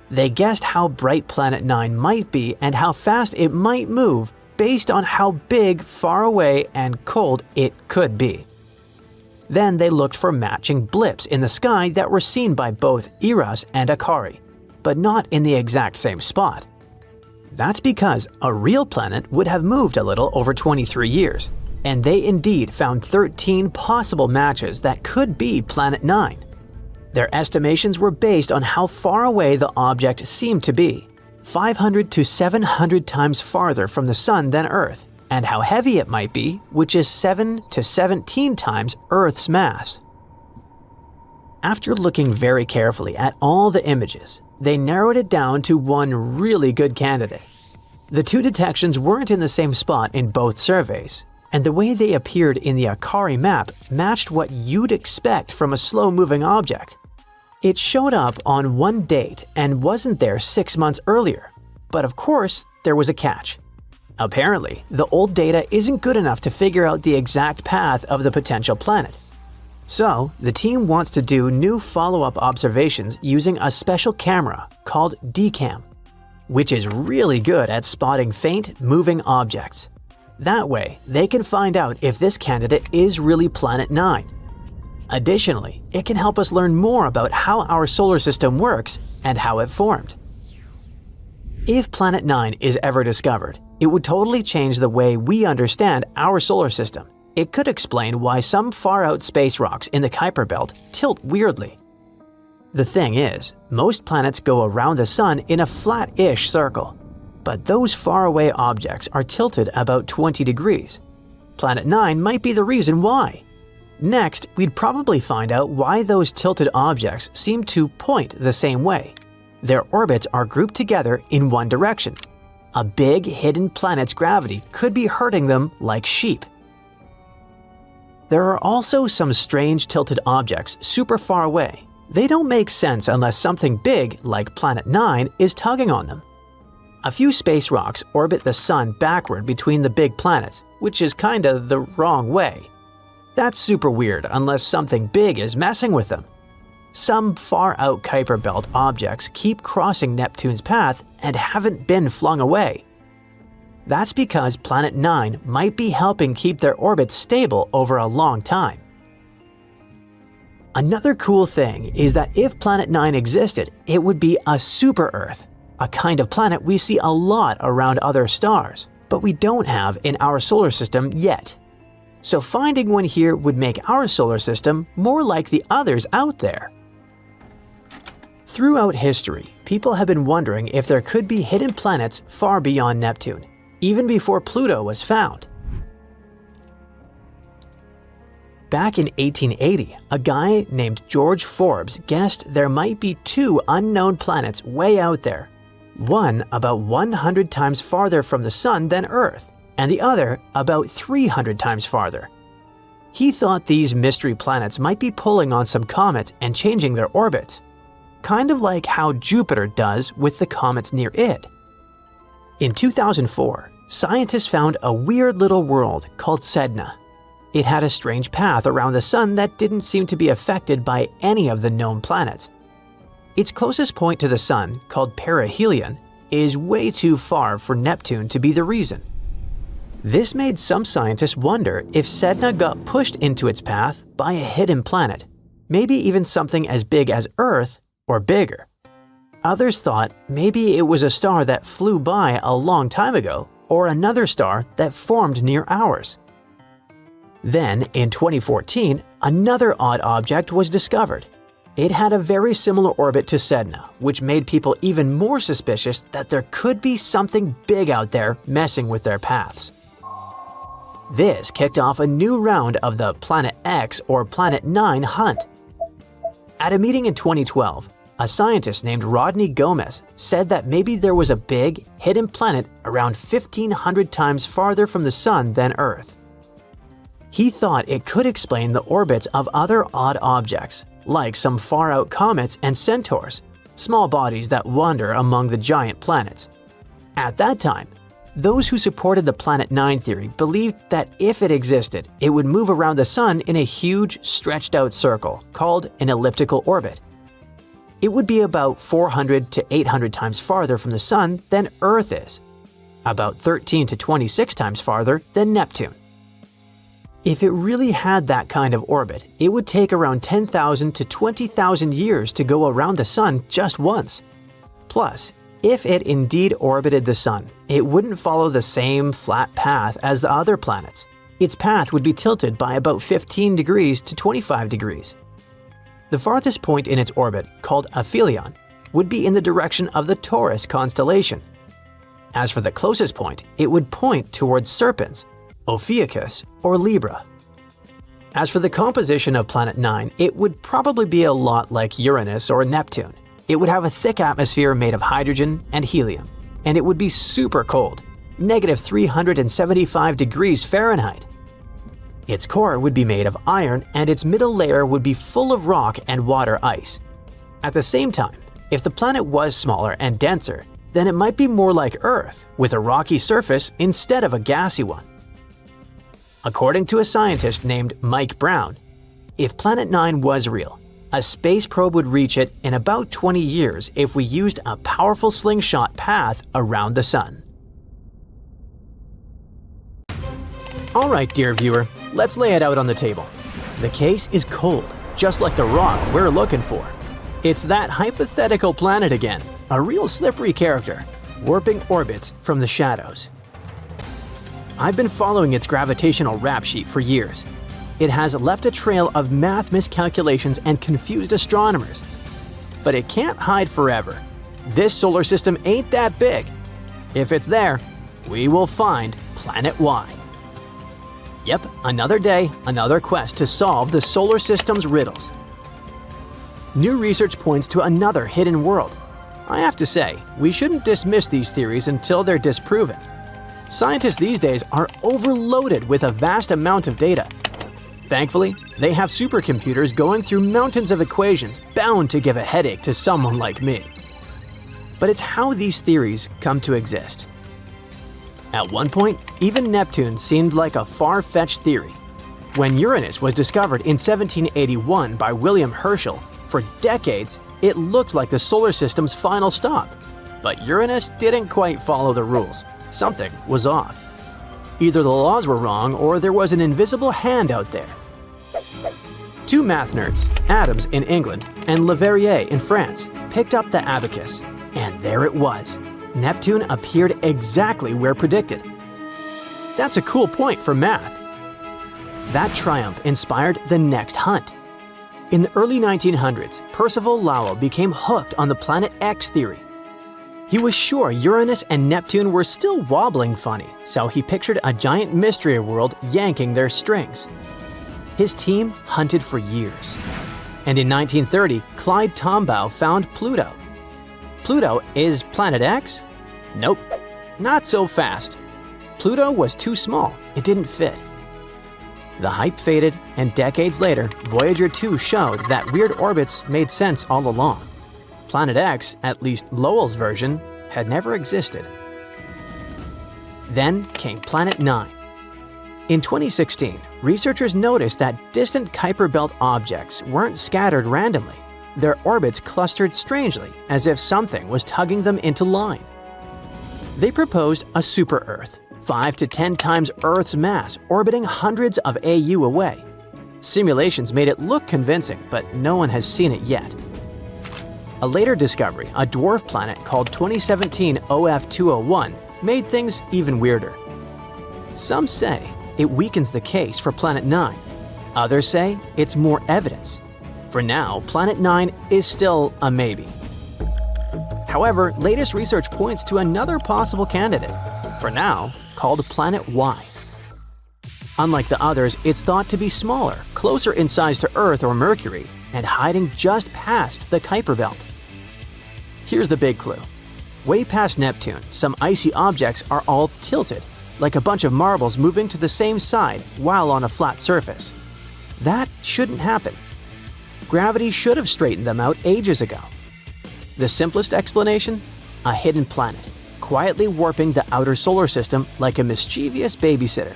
They guessed how bright Planet 9 might be and how fast it might move based on how big, far away, and cold it could be. Then they looked for matching blips in the sky that were seen by both ERAS and Akari, but not in the exact same spot. That's because a real planet would have moved a little over 23 years, and they indeed found 13 possible matches that could be Planet 9. Their estimations were based on how far away the object seemed to be, 500 to 700 times farther from the Sun than Earth, and how heavy it might be, which is 7 to 17 times Earth's mass. After looking very carefully at all the images, they narrowed it down to one really good candidate. The 2 detections weren't in the same spot in both surveys, and the way they appeared in the Akari map matched what you'd expect from a slow-moving object. It showed up on one date and wasn't there 6 months earlier, but of course, there was a catch. Apparently, the old data isn't good enough to figure out the exact path of the potential planet. So, the team wants to do new follow-up observations using a special camera called DCAM. which is really good at spotting faint, moving objects. That way, they can find out if this candidate is really Planet 9. Additionally, it can help us learn more about how our solar system works and how it formed. If Planet 9 is ever discovered, it would totally change the way we understand our solar system. It could explain why some far-out space rocks in the Kuiper belt tilt weirdly. The thing is, most planets go around the Sun in a flat-ish circle, but those faraway objects are tilted about 20 degrees. Planet 9 might be the reason why. Next, we'd probably find out why those tilted objects seem to point the same way. Their orbits are grouped together in one direction. A big hidden planet's gravity could be hurting them like sheep. There are also some strange tilted objects super far away. They don't make sense unless something big, like Planet 9, is tugging on them. A few space rocks orbit the Sun backward between the big planets, which is kinda the wrong way. That's super weird unless something big is messing with them. Some far-out Kuiper belt objects keep crossing Neptune's path and haven't been flung away. That's because Planet 9 might be helping keep their orbits stable over a long time. Another cool thing is that if Planet 9 existed, it would be a super-Earth, a kind of planet we see a lot around other stars, but we don't have in our solar system yet. So finding one here would make our solar system more like the others out there. Throughout history, people have been wondering if there could be hidden planets far beyond Neptune, even before Pluto was found. Back in 1880, a guy named George Forbes guessed there might be 2 unknown planets way out there, one about 100 times farther from the Sun than Earth, and the other about 300 times farther. He thought these mystery planets might be pulling on some comets and changing their orbits, kind of like how Jupiter does with the comets near it. In 2004, scientists found a weird little world called Sedna. It had a strange path around the Sun that didn't seem to be affected by any of the known planets. Its closest point to the Sun, called perihelion, is way too far for Neptune to be the reason. This made some scientists wonder if Sedna got pushed into its path by a hidden planet, maybe even something as big as Earth or bigger. Others thought maybe it was a star that flew by a long time ago, or another star that formed near ours. Then, in 2014, another odd object was discovered. It had a very similar orbit to Sedna, which made people even more suspicious that there could be something big out there messing with their paths. This kicked off a new round of the Planet X or Planet 9 hunt. At a meeting in 2012, a scientist named Rodney Gomez said that maybe there was a big, hidden planet around 1,500 times farther from the Sun than Earth. He thought it could explain the orbits of other odd objects, like some far-out comets and centaurs, small bodies that wander among the giant planets. At that time, those who supported the Planet 9 theory believed that if it existed, it would move around the Sun in a huge, stretched-out circle called an elliptical orbit. It would be about 400 to 800 times farther from the Sun than Earth is, about 13 to 26 times farther than Neptune. If it really had that kind of orbit, it would take around 10,000 to 20,000 years to go around the Sun just once. Plus, if it indeed orbited the Sun, it wouldn't follow the same flat path as the other planets. Its path would be tilted by about 15 degrees to 25 degrees. The farthest point in its orbit, called aphelion, would be in the direction of the Taurus constellation. As for the closest point, it would point towards Serpens, Ophiuchus, or Libra. As for the composition of Planet 9, it would probably be a lot like Uranus or Neptune. It would have a thick atmosphere made of hydrogen and helium, and it would be super cold, -375 degrees Fahrenheit. Its core would be made of iron, and its middle layer would be full of rock and water ice. At the same time, if the planet was smaller and denser, then it might be more like Earth, with a rocky surface instead of a gassy one. According to a scientist named Mike Brown, if Planet 9 was real, A space probe would reach it in about 20 years if we used a powerful slingshot path around the Sun. Alright, dear viewer, let's lay it out on the table. The case is cold, just like the rock we're looking for. It's that hypothetical planet again, a real slippery character, warping orbits from the shadows. I've been following its gravitational rap sheet for years. It has left a trail of math miscalculations and confused astronomers. But it can't hide forever. This solar system ain't that big. If it's there, we will find Planet Y. Yep, another day, another quest to solve the solar system's riddles. New research points to another hidden world. I have to say, we shouldn't dismiss these theories until they're disproven. Scientists these days are overloaded with a vast amount of data. Thankfully, they have supercomputers going through mountains of equations bound to give a headache to someone like me. But it's how these theories come to exist. At one point, even Neptune seemed like a far-fetched theory. When Uranus was discovered in 1781 by William Herschel, for decades, it looked like the solar system's final stop. But Uranus didn't quite follow the rules. Something was off. Either the laws were wrong or there was an invisible hand out there. Two math nerds, Adams in England and Leverrier in France, picked up the abacus, and there it was. Neptune appeared exactly where predicted. That's a cool point for math. That triumph inspired the next hunt. In the early 1900s, Percival Lowell became hooked on the Planet X theory. He was sure Uranus and Neptune were still wobbling funny, so he pictured a giant mystery world yanking their strings. His team hunted for years. And in 1930, Clyde Tombaugh found Pluto. Pluto is Planet X? Nope, not so fast. Pluto was too small, it didn't fit. The hype faded, and decades later, Voyager 2 showed that weird orbits made sense all along. Planet X, at least Lowell's version, had never existed. Then came Planet 9. In 2016, researchers noticed that distant Kuiper belt objects weren't scattered randomly. Their orbits clustered strangely, as if something was tugging them into line. They proposed a super-Earth, 5 to 10 times Earth's mass, orbiting hundreds of AU away. Simulations made it look convincing, but no one has seen it yet. A later discovery, a dwarf planet called 2017 OF201, made things even weirder. Some say it weakens the case for Planet 9. Others say it's more evidence. For now, Planet 9 is still a maybe. However, latest research points to another possible candidate, for now called Planet Y. Unlike the others, it's thought to be smaller, closer in size to Earth or Mercury, and hiding just past the Kuiper belt. Here's the big clue. Way past Neptune, some icy objects are all tilted, like a bunch of marbles moving to the same side while on a flat surface. That shouldn't happen. Gravity should have straightened them out ages ago. The simplest explanation? A hidden planet, quietly warping the outer solar system like a mischievous babysitter.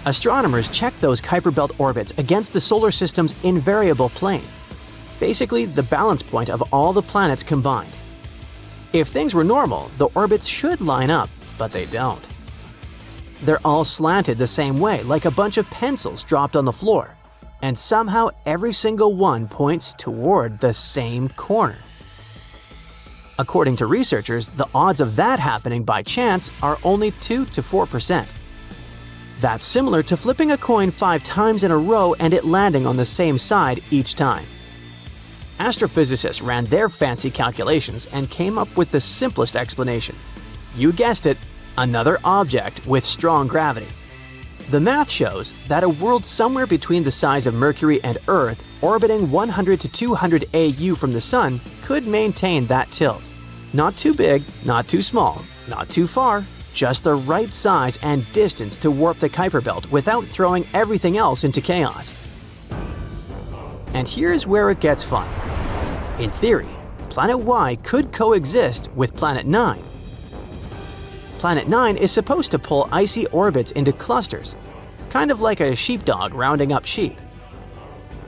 Astronomers check those Kuiper belt orbits against the solar system's invariable plane, basically the balance point of all the planets combined. If things were normal, the orbits should line up, but they don't. They're all slanted the same way, like a bunch of pencils dropped on the floor, and somehow every single one points toward the same corner. According to researchers, the odds of that happening by chance are only 2 to 4%. That's similar to flipping a coin 5 times in a row and it landing on the same side each time. Astrophysicists ran their fancy calculations and came up with the simplest explanation. You guessed it, another object with strong gravity. The math shows that a world somewhere between the size of Mercury and Earth, orbiting 100 to 200 AU from the Sun, could maintain that tilt. Not too big, not too small, not too far, just the right size and distance to warp the Kuiper belt without throwing everything else into chaos. And here's where it gets fun. In theory, Planet Y could coexist with Planet 9. Planet 9 is supposed to pull icy orbits into clusters, kind of like a sheepdog rounding up sheep.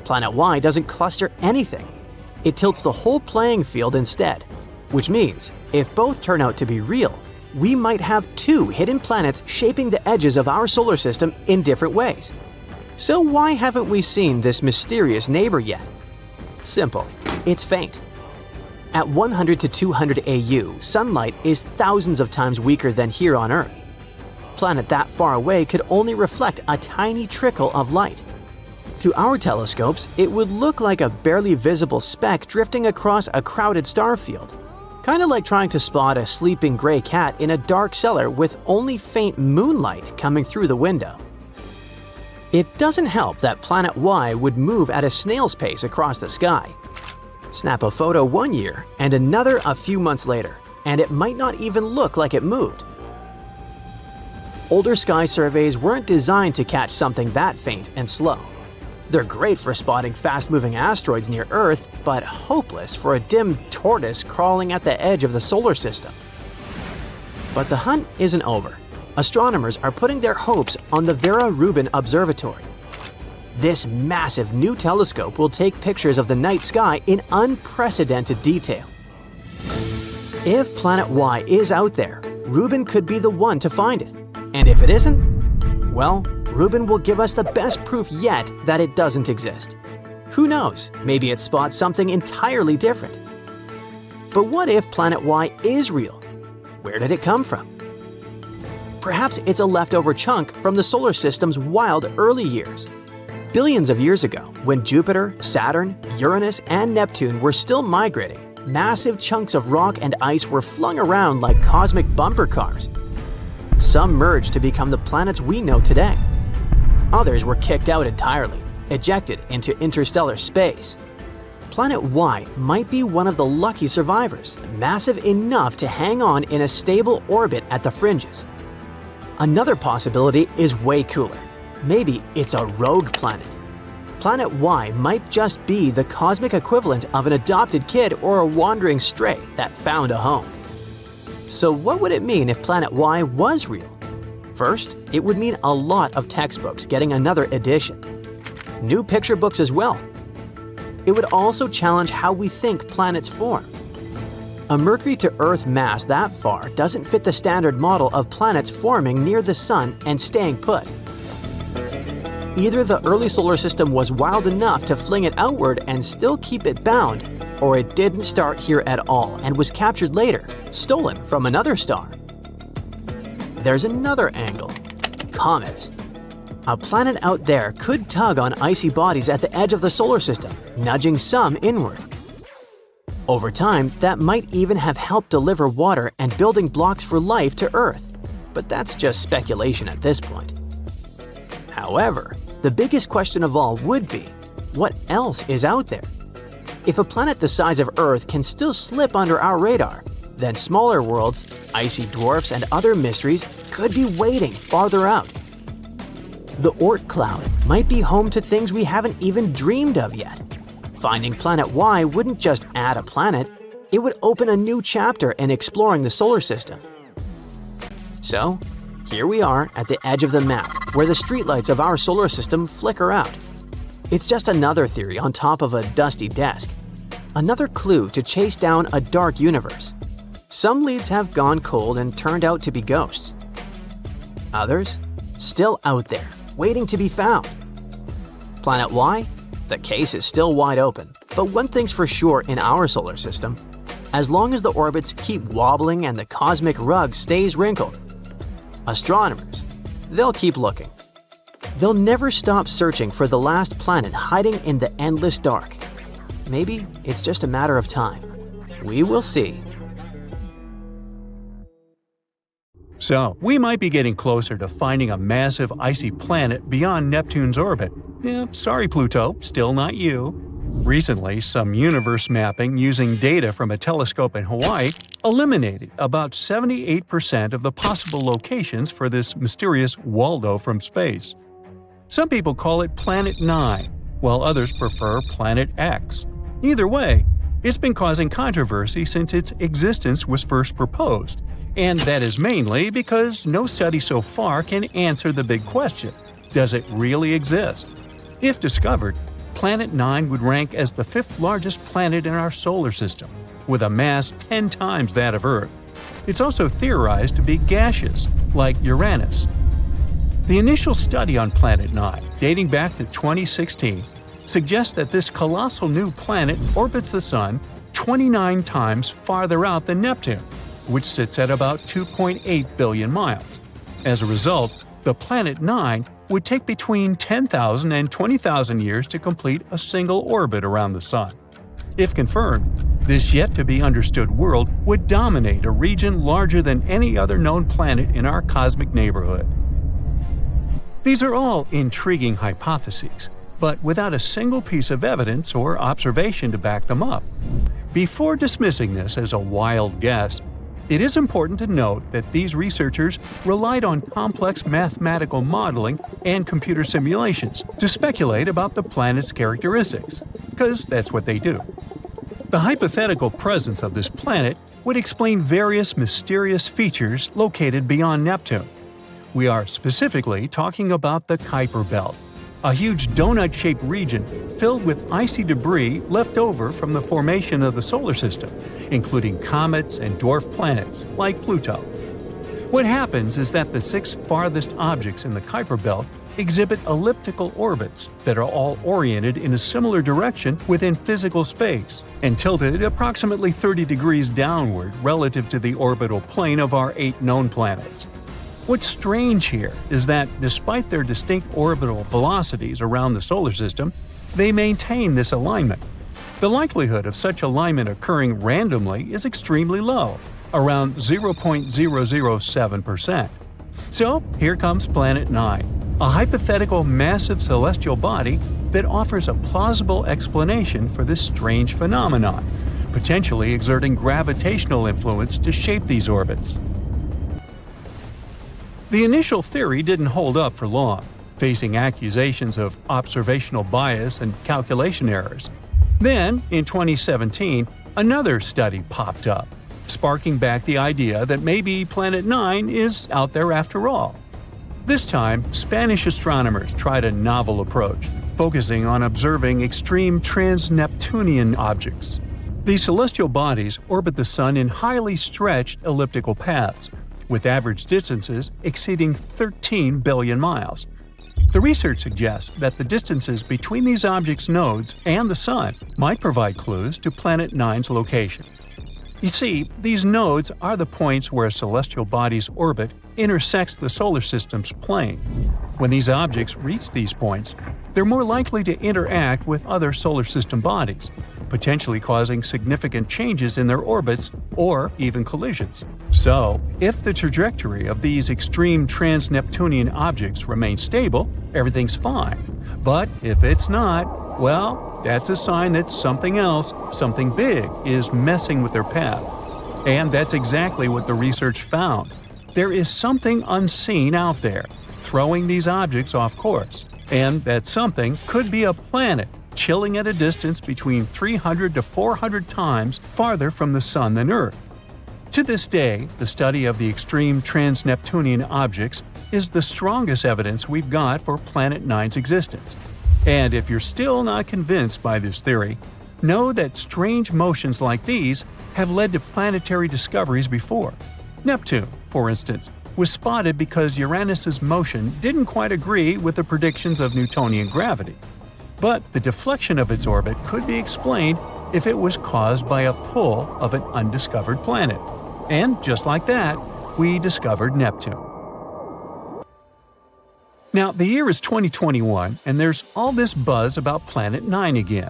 Planet Y doesn't cluster anything. It tilts the whole playing field instead, which means if both turn out to be real, we might have two hidden planets shaping the edges of our solar system in different ways. So why haven't we seen this mysterious neighbor yet? Simple, it's faint. At 100 to 200 AU, sunlight is thousands of times weaker than here on Earth. A planet that far away could only reflect a tiny trickle of light. To our telescopes, it would look like a barely visible speck drifting across a crowded star field. Kind of like trying to spot a sleeping gray cat in a dark cellar with only faint moonlight coming through the window. It doesn't help that Planet Y would move at a snail's pace across the sky. Snap a photo one year and another a few months later, and it might not even look like it moved. Older sky surveys weren't designed to catch something that faint and slow. They're great for spotting fast-moving asteroids near Earth, but hopeless for a dim tortoise crawling at the edge of the solar system. But the hunt isn't over. Astronomers are putting their hopes on the Vera Rubin Observatory. This massive new telescope will take pictures of the night sky in unprecedented detail. If Planet Y is out there, Rubin could be the one to find it. And if it isn't, well, Rubin will give us the best proof yet that it doesn't exist. Who knows, maybe it spots something entirely different. But what if Planet Y is real? Where did it come from? Perhaps it's a leftover chunk from the solar system's wild early years. Billions of years ago, when Jupiter, Saturn, Uranus, and Neptune were still migrating, massive chunks of rock and ice were flung around like cosmic bumper cars. Some merged to become the planets we know today. Others were kicked out entirely, ejected into interstellar space. Planet Y might be one of the lucky survivors, massive enough to hang on in a stable orbit at the fringes. Another possibility is way cooler. Maybe it's a rogue planet. Planet Y might just be the cosmic equivalent of an adopted kid or a wandering stray that found a home. So what would it mean if Planet Y was real? First, it would mean a lot of textbooks getting another edition. New picture books as well. It would also challenge how we think planets form. A Mercury to Earth mass that far doesn't fit the standard model of planets forming near the Sun and staying put. Either the early solar system was wild enough to fling it outward and still keep it bound, or it didn't start here at all and was captured later, stolen from another star. There's another angle. Comets. A planet out there could tug on icy bodies at the edge of the solar system, nudging some inward. Over time, that might even have helped deliver water and building blocks for life to Earth, but that's just speculation at this point. However, the biggest question of all would be, what else is out there? If a planet the size of Earth can still slip under our radar, then smaller worlds, icy dwarfs, and other mysteries could be waiting farther out. The Oort cloud might be home to things we haven't even dreamed of yet. Finding Planet Y wouldn't just add a planet, it would open a new chapter in exploring the solar system. So, here we are at the edge of the map, where the streetlights of our solar system flicker out. It's just another theory on top of a dusty desk. Another clue to chase down a dark universe. Some leads have gone cold and turned out to be ghosts. Others, still out there, waiting to be found. Planet Y? The case is still wide open, but one thing's for sure in our solar system. As long as the orbits keep wobbling and the cosmic rug stays wrinkled, astronomers, they'll keep looking. They'll never stop searching for the last planet hiding in the endless dark. Maybe it's just a matter of time. We will see. So, we might be getting closer to finding a massive icy planet beyond Neptune's orbit. Yeah, sorry Pluto, still not you. Recently, some universe mapping using data from a telescope in Hawaii eliminated about 78% of the possible locations for this mysterious Waldo from space. Some people call it Planet 9, while others prefer Planet X. Either way, it's been causing controversy since its existence was first proposed, and that is mainly because no study so far can answer the big question: does it really exist? If discovered, Planet 9 would rank as the fifth largest planet in our solar system, with a mass 10 times that of Earth. It's also theorized to be gaseous, like Uranus. The initial study on Planet 9, dating back to 2016, suggests that this colossal new planet orbits the Sun 29 times farther out than Neptune, which sits at about 2.8 billion miles. As a result, the Planet 9 would take between 10,000 and 20,000 years to complete a single orbit around the Sun. If confirmed, this yet-to-be-understood world would dominate a region larger than any other known planet in our cosmic neighborhood. These are all intriguing hypotheses, but without a single piece of evidence or observation to back them up. Before dismissing this as a wild guess, it is important to note that these researchers relied on complex mathematical modeling and computer simulations to speculate about the planet's characteristics, because that's what they do. The hypothetical presence of this planet would explain various mysterious features located beyond Neptune. We are specifically talking about the Kuiper belt, a huge donut-shaped region filled with icy debris left over from the formation of the solar system, including comets and dwarf planets like Pluto. What happens is that the 6 farthest objects in the Kuiper belt exhibit elliptical orbits that are all oriented in a similar direction within physical space and tilted approximately 30 degrees downward relative to the orbital plane of our 8 known planets. What's strange here is that, despite their distinct orbital velocities around the solar system, they maintain this alignment. The likelihood of such alignment occurring randomly is extremely low, around 0.007%. So, here comes Planet 9, a hypothetical massive celestial body that offers a plausible explanation for this strange phenomenon, potentially exerting gravitational influence to shape these orbits. The initial theory didn't hold up for long, facing accusations of observational bias and calculation errors. Then, in 2017, another study popped up, sparking back the idea that maybe Planet 9 is out there after all. This time, Spanish astronomers tried a novel approach, focusing on observing extreme trans-Neptunian objects. These celestial bodies orbit the Sun in highly stretched elliptical paths, with average distances exceeding 13 billion miles. The research suggests that the distances between these objects' nodes and the Sun might provide clues to Planet 9's location. You see, these nodes are the points where a celestial body's orbit intersects the solar system's plane. When these objects reach these points, they're more likely to interact with other solar system bodies, potentially causing significant changes in their orbits or even collisions. So, if the trajectory of these extreme trans-Neptunian objects remains stable, everything's fine. But if it's not, well, that's a sign that something else, something big, is messing with their path. And that's exactly what the research found. There is something unseen out there, throwing these objects off course. And that something could be a planet, chilling at a distance between 300 to 400 times farther from the Sun than Earth. To this day, the study of the extreme trans-Neptunian objects is the strongest evidence we've got for Planet 9's existence. And if you're still not convinced by this theory, know that strange motions like these have led to planetary discoveries before. Neptune, for instance, was spotted because Uranus's motion didn't quite agree with the predictions of Newtonian gravity. But the deflection of its orbit could be explained if it was caused by a pull of an undiscovered planet. And just like that, we discovered Neptune. Now, the year is 2021, and there's all this buzz about Planet 9 again.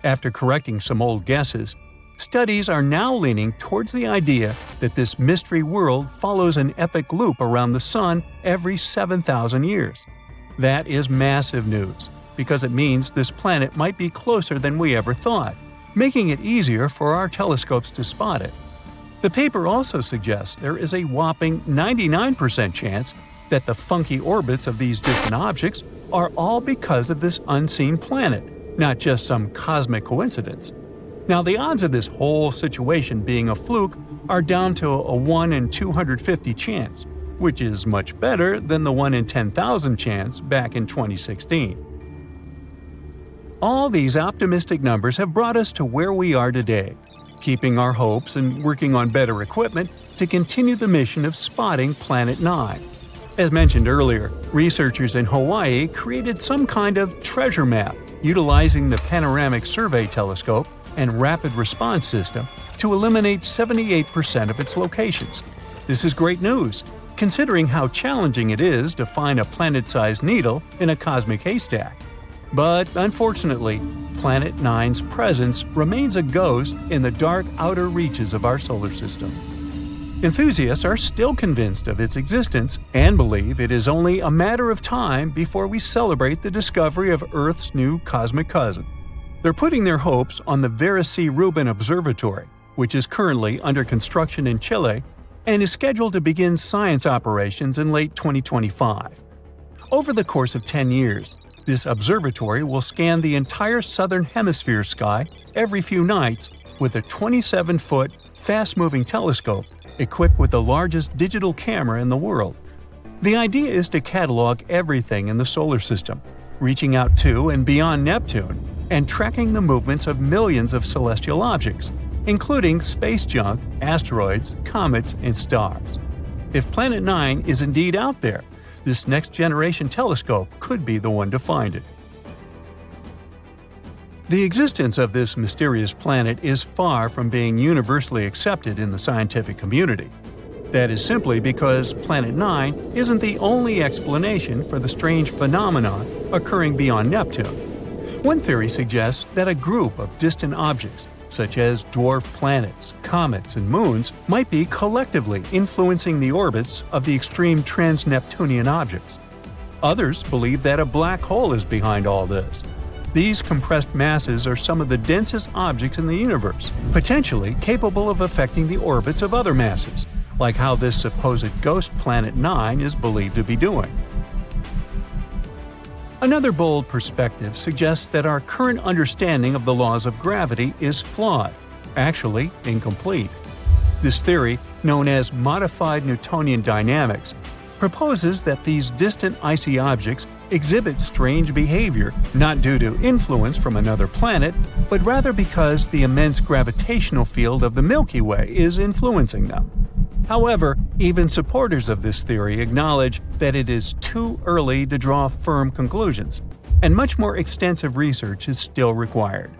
After correcting some old guesses, studies are now leaning towards the idea that this mystery world follows an epic loop around the Sun every 7,000 years. That is massive news, because it means this planet might be closer than we ever thought, making it easier for our telescopes to spot it. The paper also suggests there is a whopping 99% chance that the funky orbits of these distant objects are all because of this unseen planet, not just some cosmic coincidence. Now, the odds of this whole situation being a fluke are down to a 1 in 250 chance, which is much better than the 1 in 10,000 chance back in 2016. All these optimistic numbers have brought us to where we are today, keeping our hopes and working on better equipment to continue the mission of spotting Planet 9. As mentioned earlier, researchers in Hawaii created some kind of treasure map utilizing the Panoramic Survey Telescope and Rapid Response System to eliminate 78% of its locations. This is great news, considering how challenging it is to find a planet-sized needle in a cosmic haystack. But unfortunately, Planet 9's presence remains a ghost in the dark outer reaches of our solar system. Enthusiasts are still convinced of its existence and believe it is only a matter of time before we celebrate the discovery of Earth's new cosmic cousin. They're putting their hopes on the Vera C. Rubin Observatory, which is currently under construction in Chile and is scheduled to begin science operations in late 2025. Over the course of 10 years, this observatory will scan the entire southern hemisphere sky every few nights with a 27-foot, fast-moving telescope equipped with the largest digital camera in the world. The idea is to catalog everything in the solar system, reaching out to and beyond Neptune, and tracking the movements of millions of celestial objects, including space junk, asteroids, comets, and stars. If Planet 9 is indeed out there, this next-generation telescope could be the one to find it. The existence of this mysterious planet is far from being universally accepted in the scientific community. That is simply because Planet 9 isn't the only explanation for the strange phenomenon occurring beyond Neptune. One theory suggests that a group of distant objects, such as dwarf planets, comets, and moons, might be collectively influencing the orbits of the extreme trans-Neptunian objects. Others believe that a black hole is behind all this. These compressed masses are some of the densest objects in the universe, potentially capable of affecting the orbits of other masses, like how this supposed ghost Planet 9 is believed to be doing. Another bold perspective suggests that our current understanding of the laws of gravity is flawed, actually incomplete. This theory, known as modified Newtonian dynamics, proposes that these distant icy objects exhibit strange behavior not due to influence from another planet, but rather because the immense gravitational field of the Milky Way is influencing them. However, even supporters of this theory acknowledge that it is too early to draw firm conclusions, and much more extensive research is still required.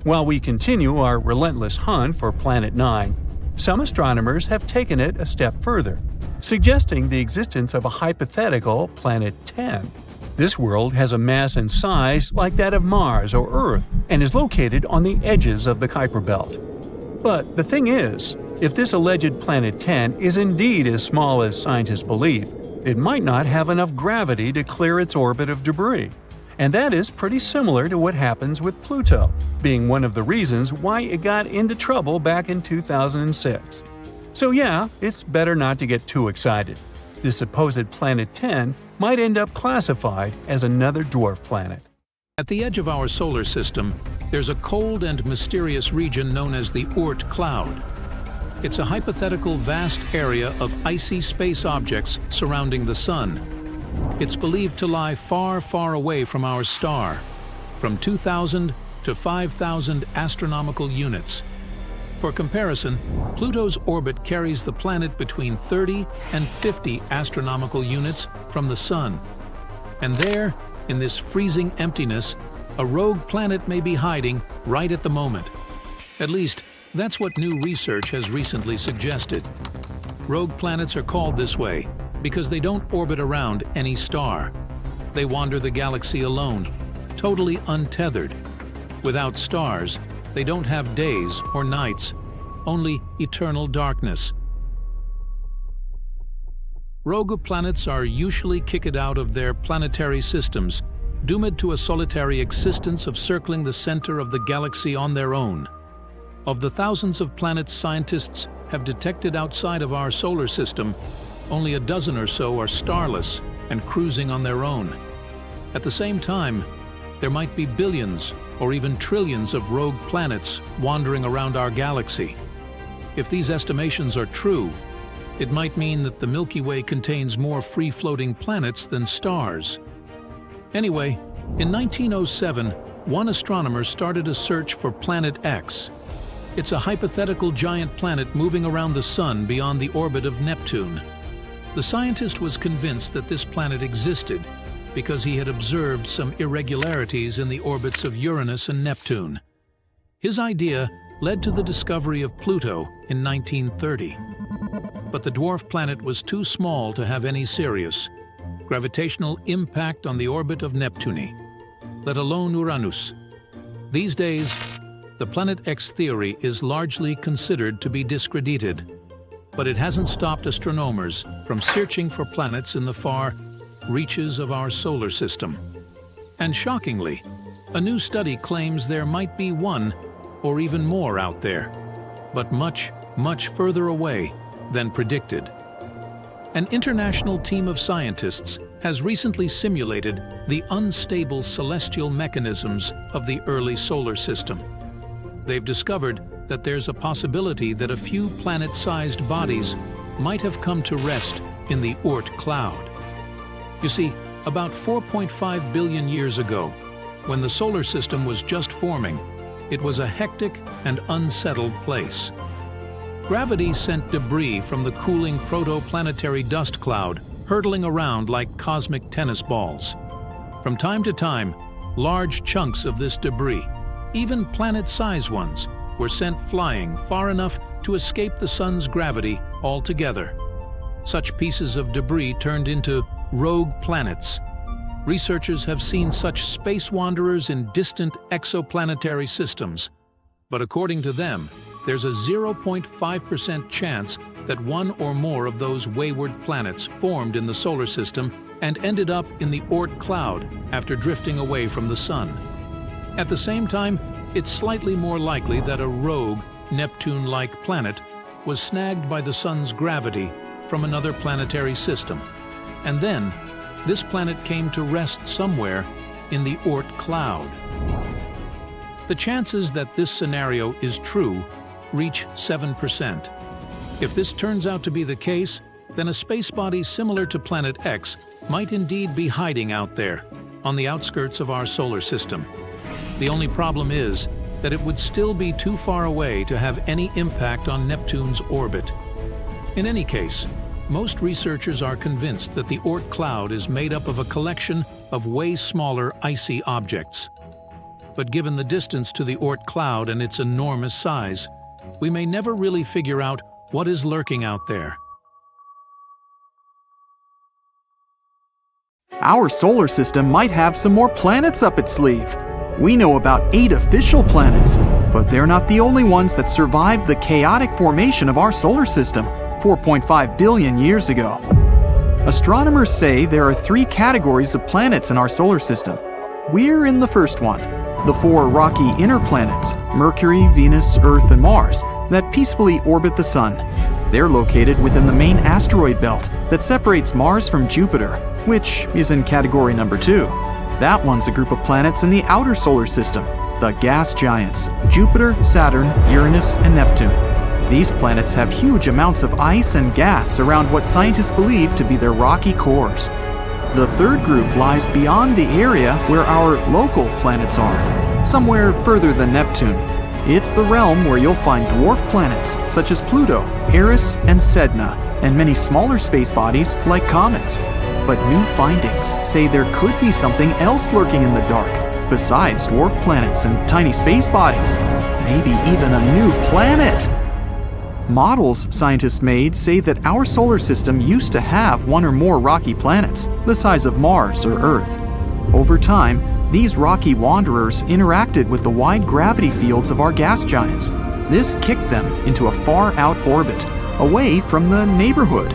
While we continue our relentless hunt for Planet 9, some astronomers have taken it a step further, suggesting the existence of a hypothetical Planet 10. This world has a mass and size like that of Mars or Earth and is located on the edges of the Kuiper belt. But the thing is, if this alleged Planet 10 is indeed as small as scientists believe, it might not have enough gravity to clear its orbit of debris. And that is pretty similar to what happens with Pluto, being one of the reasons why it got into trouble back in 2006. So yeah, it's better not to get too excited. This supposed Planet 10 might end up classified as another dwarf planet. At the edge of our solar system, there's a cold and mysterious region known as the Oort cloud. It's a hypothetical vast area of icy space objects surrounding the Sun. It's believed to lie far, far away from our star, from 2,000 to 5,000 astronomical units. For comparison, Pluto's orbit carries the planet between 30 and 50 astronomical units from the Sun. And there, in this freezing emptiness, a rogue planet may be hiding right at the moment. At least, that's what new research has recently suggested. Rogue planets are called this way because they don't orbit around any star. They wander the galaxy alone, totally untethered. Without stars, they don't have days or nights, only eternal darkness. Rogue planets are usually kicked out of their planetary systems, doomed to a solitary existence of circling the center of the galaxy on their own. Of the thousands of planets scientists have detected outside of our solar system, only a dozen or so are starless and cruising on their own. At the same time, there might be billions or even trillions of rogue planets wandering around our galaxy. If these estimations are true, it might mean that the Milky Way contains more free-floating planets than stars. Anyway, In 1907, one astronomer started a search for Planet X. It's a hypothetical giant planet moving around the Sun beyond the orbit of Neptune. The scientist was convinced that this planet existed because he had observed some irregularities in the orbits of Uranus and Neptune. His idea led to the discovery of Pluto in 1930. But the dwarf planet was too small to have any serious gravitational impact on the orbit of Neptune, let alone Uranus. These days, the Planet X theory is largely considered to be discredited, but it hasn't stopped astronomers from searching for planets in the far reaches of our solar system. And shockingly, a new study claims there might be one or even more out there, but much, much further away than predicted. An international team of scientists has recently simulated the unstable celestial mechanisms of the early solar system. They've discovered that there's a possibility that a few planet-sized bodies might have come to rest in the Oort cloud. You see, about 4.5 billion years ago, when the solar system was just forming, it was a hectic and unsettled place. Gravity sent debris from the cooling protoplanetary dust cloud hurtling around like cosmic tennis balls. From time to time, large chunks of this debris, even planet-sized ones, were sent flying far enough to escape the sun's gravity altogether. Such pieces of debris turned into rogue planets. Researchers have seen such space wanderers in distant exoplanetary systems, but according to them, there's a 0.5% chance that one or more of those wayward planets formed in the solar system and ended up in the Oort cloud after drifting away from the sun. At the same time, it's slightly more likely that a rogue, Neptune-like planet was snagged by the sun's gravity from another planetary system. And then, this planet came to rest somewhere in the Oort cloud. The chances that this scenario is true reach 7%. If this turns out to be the case, then a space body similar to Planet X might indeed be hiding out there, on the outskirts of our solar system. The only problem is that it would still be too far away to have any impact on Neptune's orbit. In any case, most researchers are convinced that the Oort cloud is made up of a collection of way smaller icy objects. But given the distance to the Oort cloud and its enormous size, we may never really figure out what is lurking out there. Our solar system might have some more planets up its sleeve. We know about 8 official planets, but they're not the only ones that survived the chaotic formation of our solar system 4.5 billion years ago. Astronomers say there are 3 categories of planets in our solar system. We're in the first one, the 4 rocky inner planets, Mercury, Venus, Earth, and Mars, that peacefully orbit the Sun. They're located within the main asteroid belt that separates Mars from Jupiter, which is in category number 2. That one's a group of planets in the outer solar system, the gas giants, Jupiter, Saturn, Uranus, and Neptune. These planets have huge amounts of ice and gas around what scientists believe to be their rocky cores. The third group lies beyond the area where our local planets are, somewhere further than Neptune. It's the realm where you'll find dwarf planets such as Pluto, Eris, and Sedna, and many smaller space bodies like comets. But new findings say there could be something else lurking in the dark, besides dwarf planets and tiny space bodies. Maybe even a new planet. Models scientists made say that our solar system used to have 1 or more rocky planets, the size of Mars or Earth. Over time, these rocky wanderers interacted with the wide gravity fields of our gas giants. This kicked them into a far-out orbit, away from the neighborhood.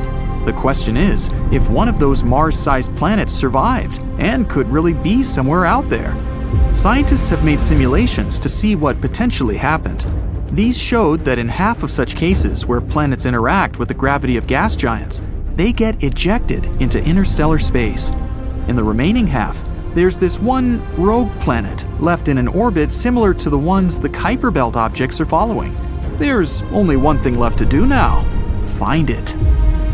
The question is, if one of those Mars-sized planets survived and could really be somewhere out there. Scientists have made simulations to see what potentially happened. These showed that in half of such cases where planets interact with the gravity of gas giants, they get ejected into interstellar space. In the remaining half, there's this one rogue planet left in an orbit similar to the ones the Kuiper belt objects are following. There's only one thing left to do now: find it.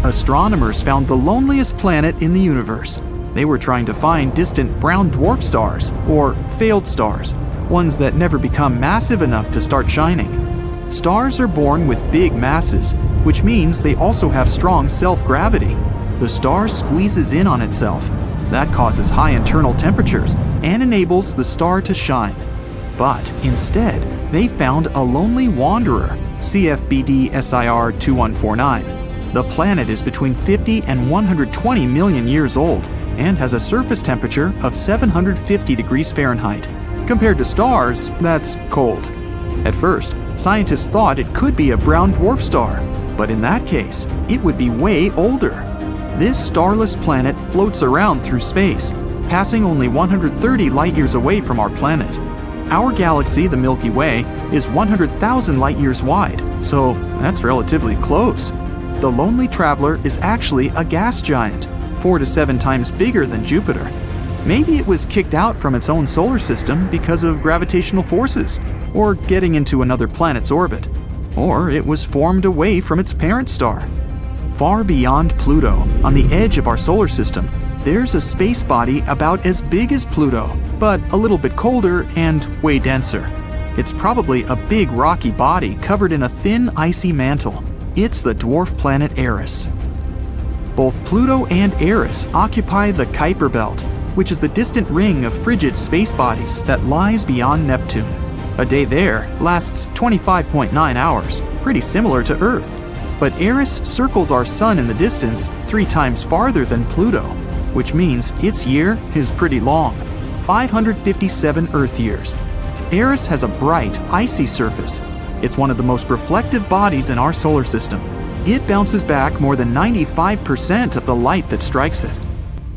Astronomers found the loneliest planet in the universe. They were trying to find distant brown dwarf stars, or failed stars, ones that never become massive enough to start shining. Stars are born with big masses, which means they also have strong self-gravity. The star squeezes in on itself. That causes high internal temperatures and enables the star to shine. But instead, they found a lonely wanderer, CFBD SIR 2149. The planet is between 50 and 120 million years old and has a surface temperature of 750 degrees Fahrenheit. Compared to stars, that's cold. At first, scientists thought it could be a brown dwarf star, but in that case, it would be way older. This starless planet floats around through space, passing only 130 light-years away from our planet. Our galaxy, the Milky Way, is 100,000 light-years wide, so that's relatively close. The Lonely Traveler is actually a gas giant, 4 to 7 times bigger than Jupiter. Maybe it was kicked out from its own solar system because of gravitational forces, or getting into another planet's orbit. Or it was formed away from its parent star. Far beyond Pluto, on the edge of our solar system, there's a space body about as big as Pluto, but a little bit colder and way denser. It's probably a big rocky body covered in a thin icy mantle. It's the dwarf planet Eris. Both Pluto and Eris occupy the Kuiper belt, which is the distant ring of frigid space bodies that lies beyond Neptune. A day there lasts 25.9 hours, pretty similar to Earth. But Eris circles our sun in the distance 3 times farther than Pluto, which means its year is pretty long, 557 Earth years. Eris has a bright, icy surface. It's one of the most reflective bodies in our solar system. It bounces back more than 95% of the light that strikes it.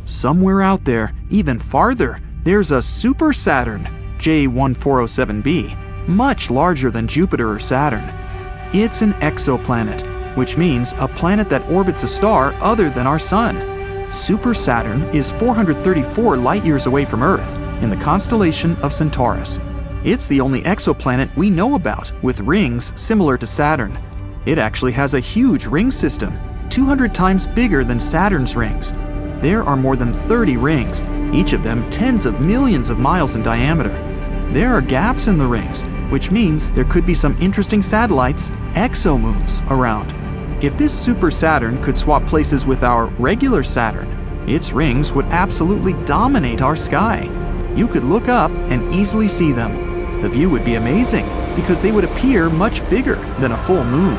Somewhere out there, even farther, there's a super Saturn, J1407b, much larger than Jupiter or Saturn. It's an exoplanet, which means a planet that orbits a star other than our Sun. Super Saturn is 434 light-years away from Earth in the constellation of Centaurus. It's the only exoplanet we know about with rings similar to Saturn. It actually has a huge ring system, 200 times bigger than Saturn's rings. There are more than 30 rings, each of them tens of millions of miles in diameter. There are gaps in the rings, which means there could be some interesting satellites, exomoons, around. If this super Saturn could swap places with our regular Saturn, its rings would absolutely dominate our sky. You could look up and easily see them. The view would be amazing because they would appear much bigger than a full moon.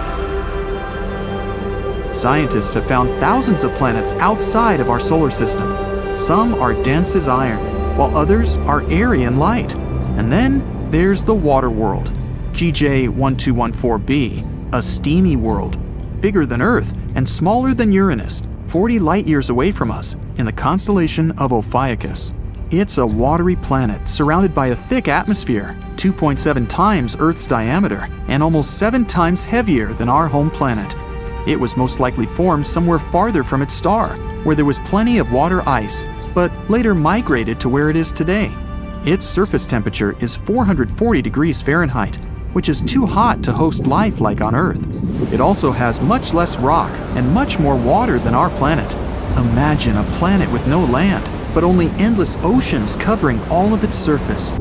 Scientists have found thousands of planets outside of our solar system. Some are dense as iron, while others are airy and light. And then there's the water world, GJ1214b, a steamy world, bigger than Earth and smaller than Uranus, 40 light-years away from us, in the constellation of Ophiuchus. It's a watery planet surrounded by a thick atmosphere, 2.7 times Earth's diameter, and almost 7 times heavier than our home planet. It was most likely formed somewhere farther from its star, where there was plenty of water ice, but later migrated to where it is today. Its surface temperature is 440 degrees Fahrenheit, which is too hot to host life like on Earth. It also has much less rock and much more water than our planet. Imagine a planet with no land, but only endless oceans covering all of its surface.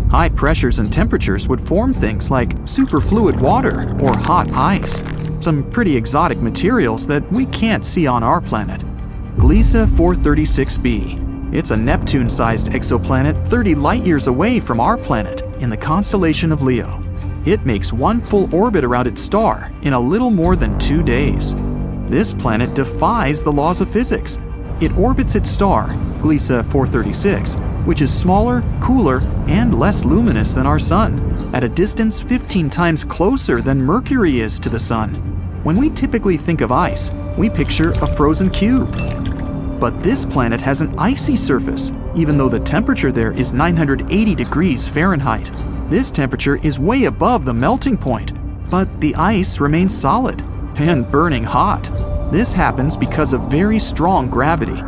High pressures and temperatures would form things like superfluid water or hot ice, some pretty exotic materials that we can't see on our planet. Gliese 436b. It's a Neptune-sized exoplanet 30 light-years away from our planet in the constellation of Leo. It makes one full orbit around its star in a little more than 2 days. This planet defies the laws of physics. It orbits its star, Gliese 436, which is smaller, cooler, and less luminous than our Sun, at a distance 15 times closer than Mercury is to the Sun. When we typically think of ice, we picture a frozen cube. But this planet has an icy surface, even though the temperature there is 980 degrees Fahrenheit. This temperature is way above the melting point, but the ice remains solid and burning hot. This happens because of very strong gravity.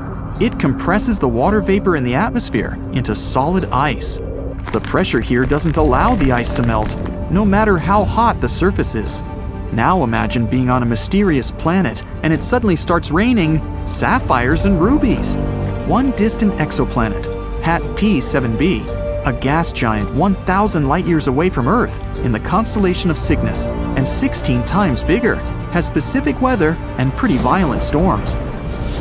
It compresses the water vapor in the atmosphere into solid ice. The pressure here doesn't allow the ice to melt, no matter how hot the surface is. Now imagine being on a mysterious planet and it suddenly starts raining sapphires and rubies. one distant exoplanet, HAT P7b, a gas giant 1,000 light-years away from Earth in the constellation of Cygnus and 16 times bigger, has specific weather and pretty violent storms.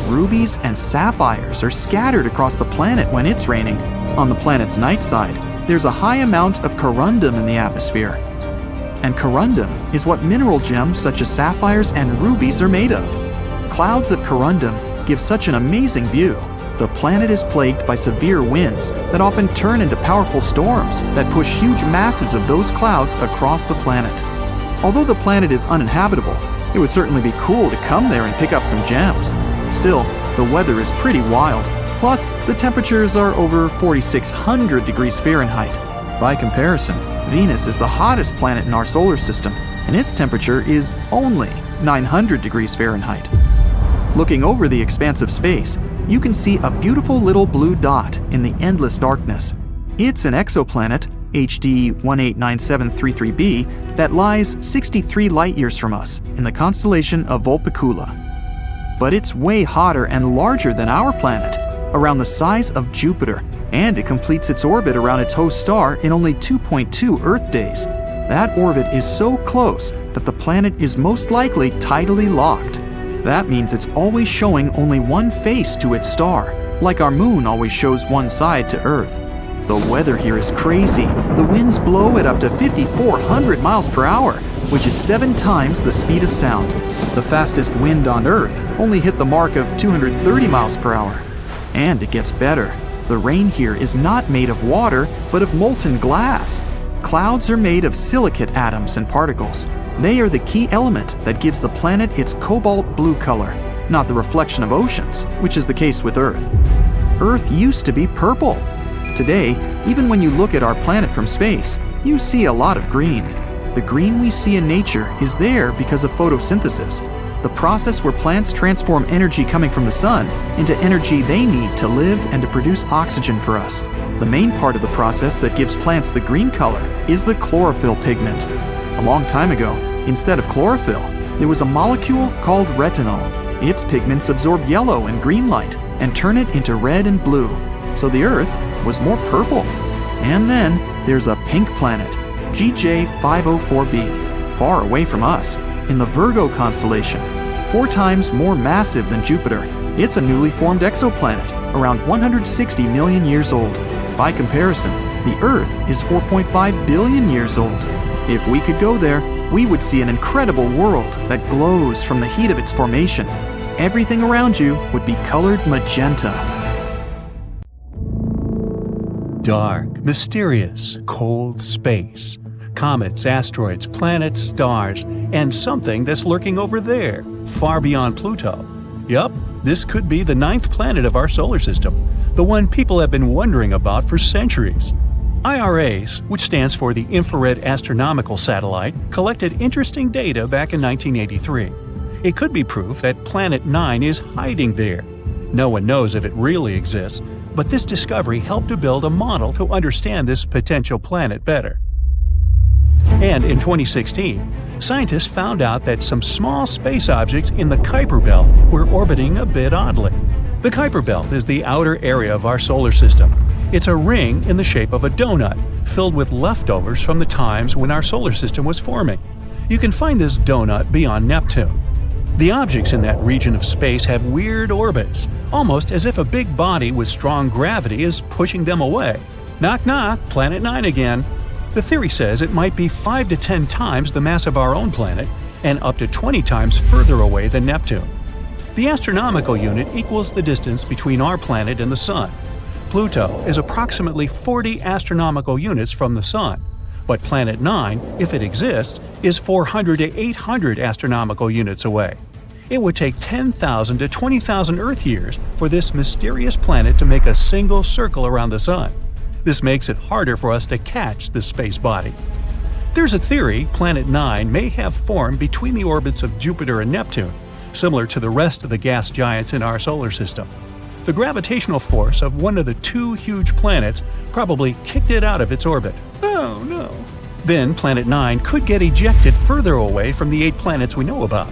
Rubies and sapphires are scattered across the planet when it's raining. On the planet's night side, there's a high amount of corundum in the atmosphere. And corundum is what mineral gems such as sapphires and rubies are made of. Clouds of corundum give such an amazing view. The planet is plagued by severe winds that often turn into powerful storms that push huge masses of those clouds across the planet. Although the planet is uninhabitable, it would certainly be cool to come there and pick up some gems. Still, the weather is pretty wild. Plus, the temperatures are over 4,600 degrees Fahrenheit. By comparison, Venus is the hottest planet in our solar system, and its temperature is only 900 degrees Fahrenheit. Looking over the expanse of space, you can see a beautiful little blue dot in the endless darkness. It's an exoplanet, HD 189733b, that lies 63 light-years from us in the constellation of Vulpecula. But it's way hotter and larger than our planet, around the size of Jupiter, and it completes its orbit around its host star in only 2.2 Earth days. That orbit is so close that the planet is most likely tidally locked. That means it's always showing only one face to its star, like our moon always shows one side to Earth. The weather here is crazy. The winds blow at up to 5,400 miles per hour, which is 7 times the speed of sound. The fastest wind on Earth only hit the mark of 230 miles per hour. And it gets better. The rain here is not made of water, but of molten glass. Clouds are made of silicate atoms and particles. They are the key element that gives the planet its cobalt blue color, not the reflection of oceans, which is the case with Earth. Earth used to be purple. Today, even when you look at our planet from space, you see a lot of green. The green we see in nature is there because of photosynthesis, the process where plants transform energy coming from the sun into energy they need to live and to produce oxygen for us. The main part of the process that gives plants the green color is the chlorophyll pigment. A long time ago, instead of chlorophyll, there was a molecule called retinol. Its pigments absorb yellow and green light and turn it into red and blue, so the Earth was more purple. And then there's a pink planet, GJ504b, far away from us, in the Virgo constellation, 4 times more massive than Jupiter. It's a newly formed exoplanet, around 160 million years old. By comparison, the Earth is 4.5 billion years old. If we could go there, we would see an incredible world that glows from the heat of its formation. Everything around you would be colored magenta. Dark, mysterious, cold space. Comets, asteroids, planets, stars, and something that's lurking over there, far beyond Pluto. Yup, this could be the 9th planet of our solar system, the one people have been wondering about for centuries. IRAS, which stands for the Infrared Astronomical Satellite, collected interesting data back in 1983. It could be proof that Planet 9 is hiding there. No one knows if it really exists, but this discovery helped to build a model to understand this potential planet better. And in 2016, scientists found out that some small space objects in the Kuiper belt were orbiting a bit oddly. The Kuiper belt is the outer area of our solar system. It's a ring in the shape of a donut, filled with leftovers from the times when our solar system was forming. You can find this donut beyond Neptune. The objects in that region of space have weird orbits, almost as if a big body with strong gravity is pushing them away. Knock knock, Planet 9 again. The theory says it might be 5 to 10 times the mass of our own planet and up to 20 times further away than Neptune. The astronomical unit equals the distance between our planet and the Sun. Pluto is approximately 40 astronomical units from the Sun, but Planet 9, if it exists, is 400 to 800 astronomical units away. It would take 10,000 to 20,000 Earth years for this mysterious planet to make a single circle around the Sun. This makes it harder for us to catch this space body. There's a theory Planet 9 may have formed between the orbits of Jupiter and Neptune, similar to the rest of the gas giants in our solar system. The gravitational force of one of the 2 huge planets probably kicked it out of its orbit. Oh no. Then Planet 9 could get ejected further away from the 8 planets we know about.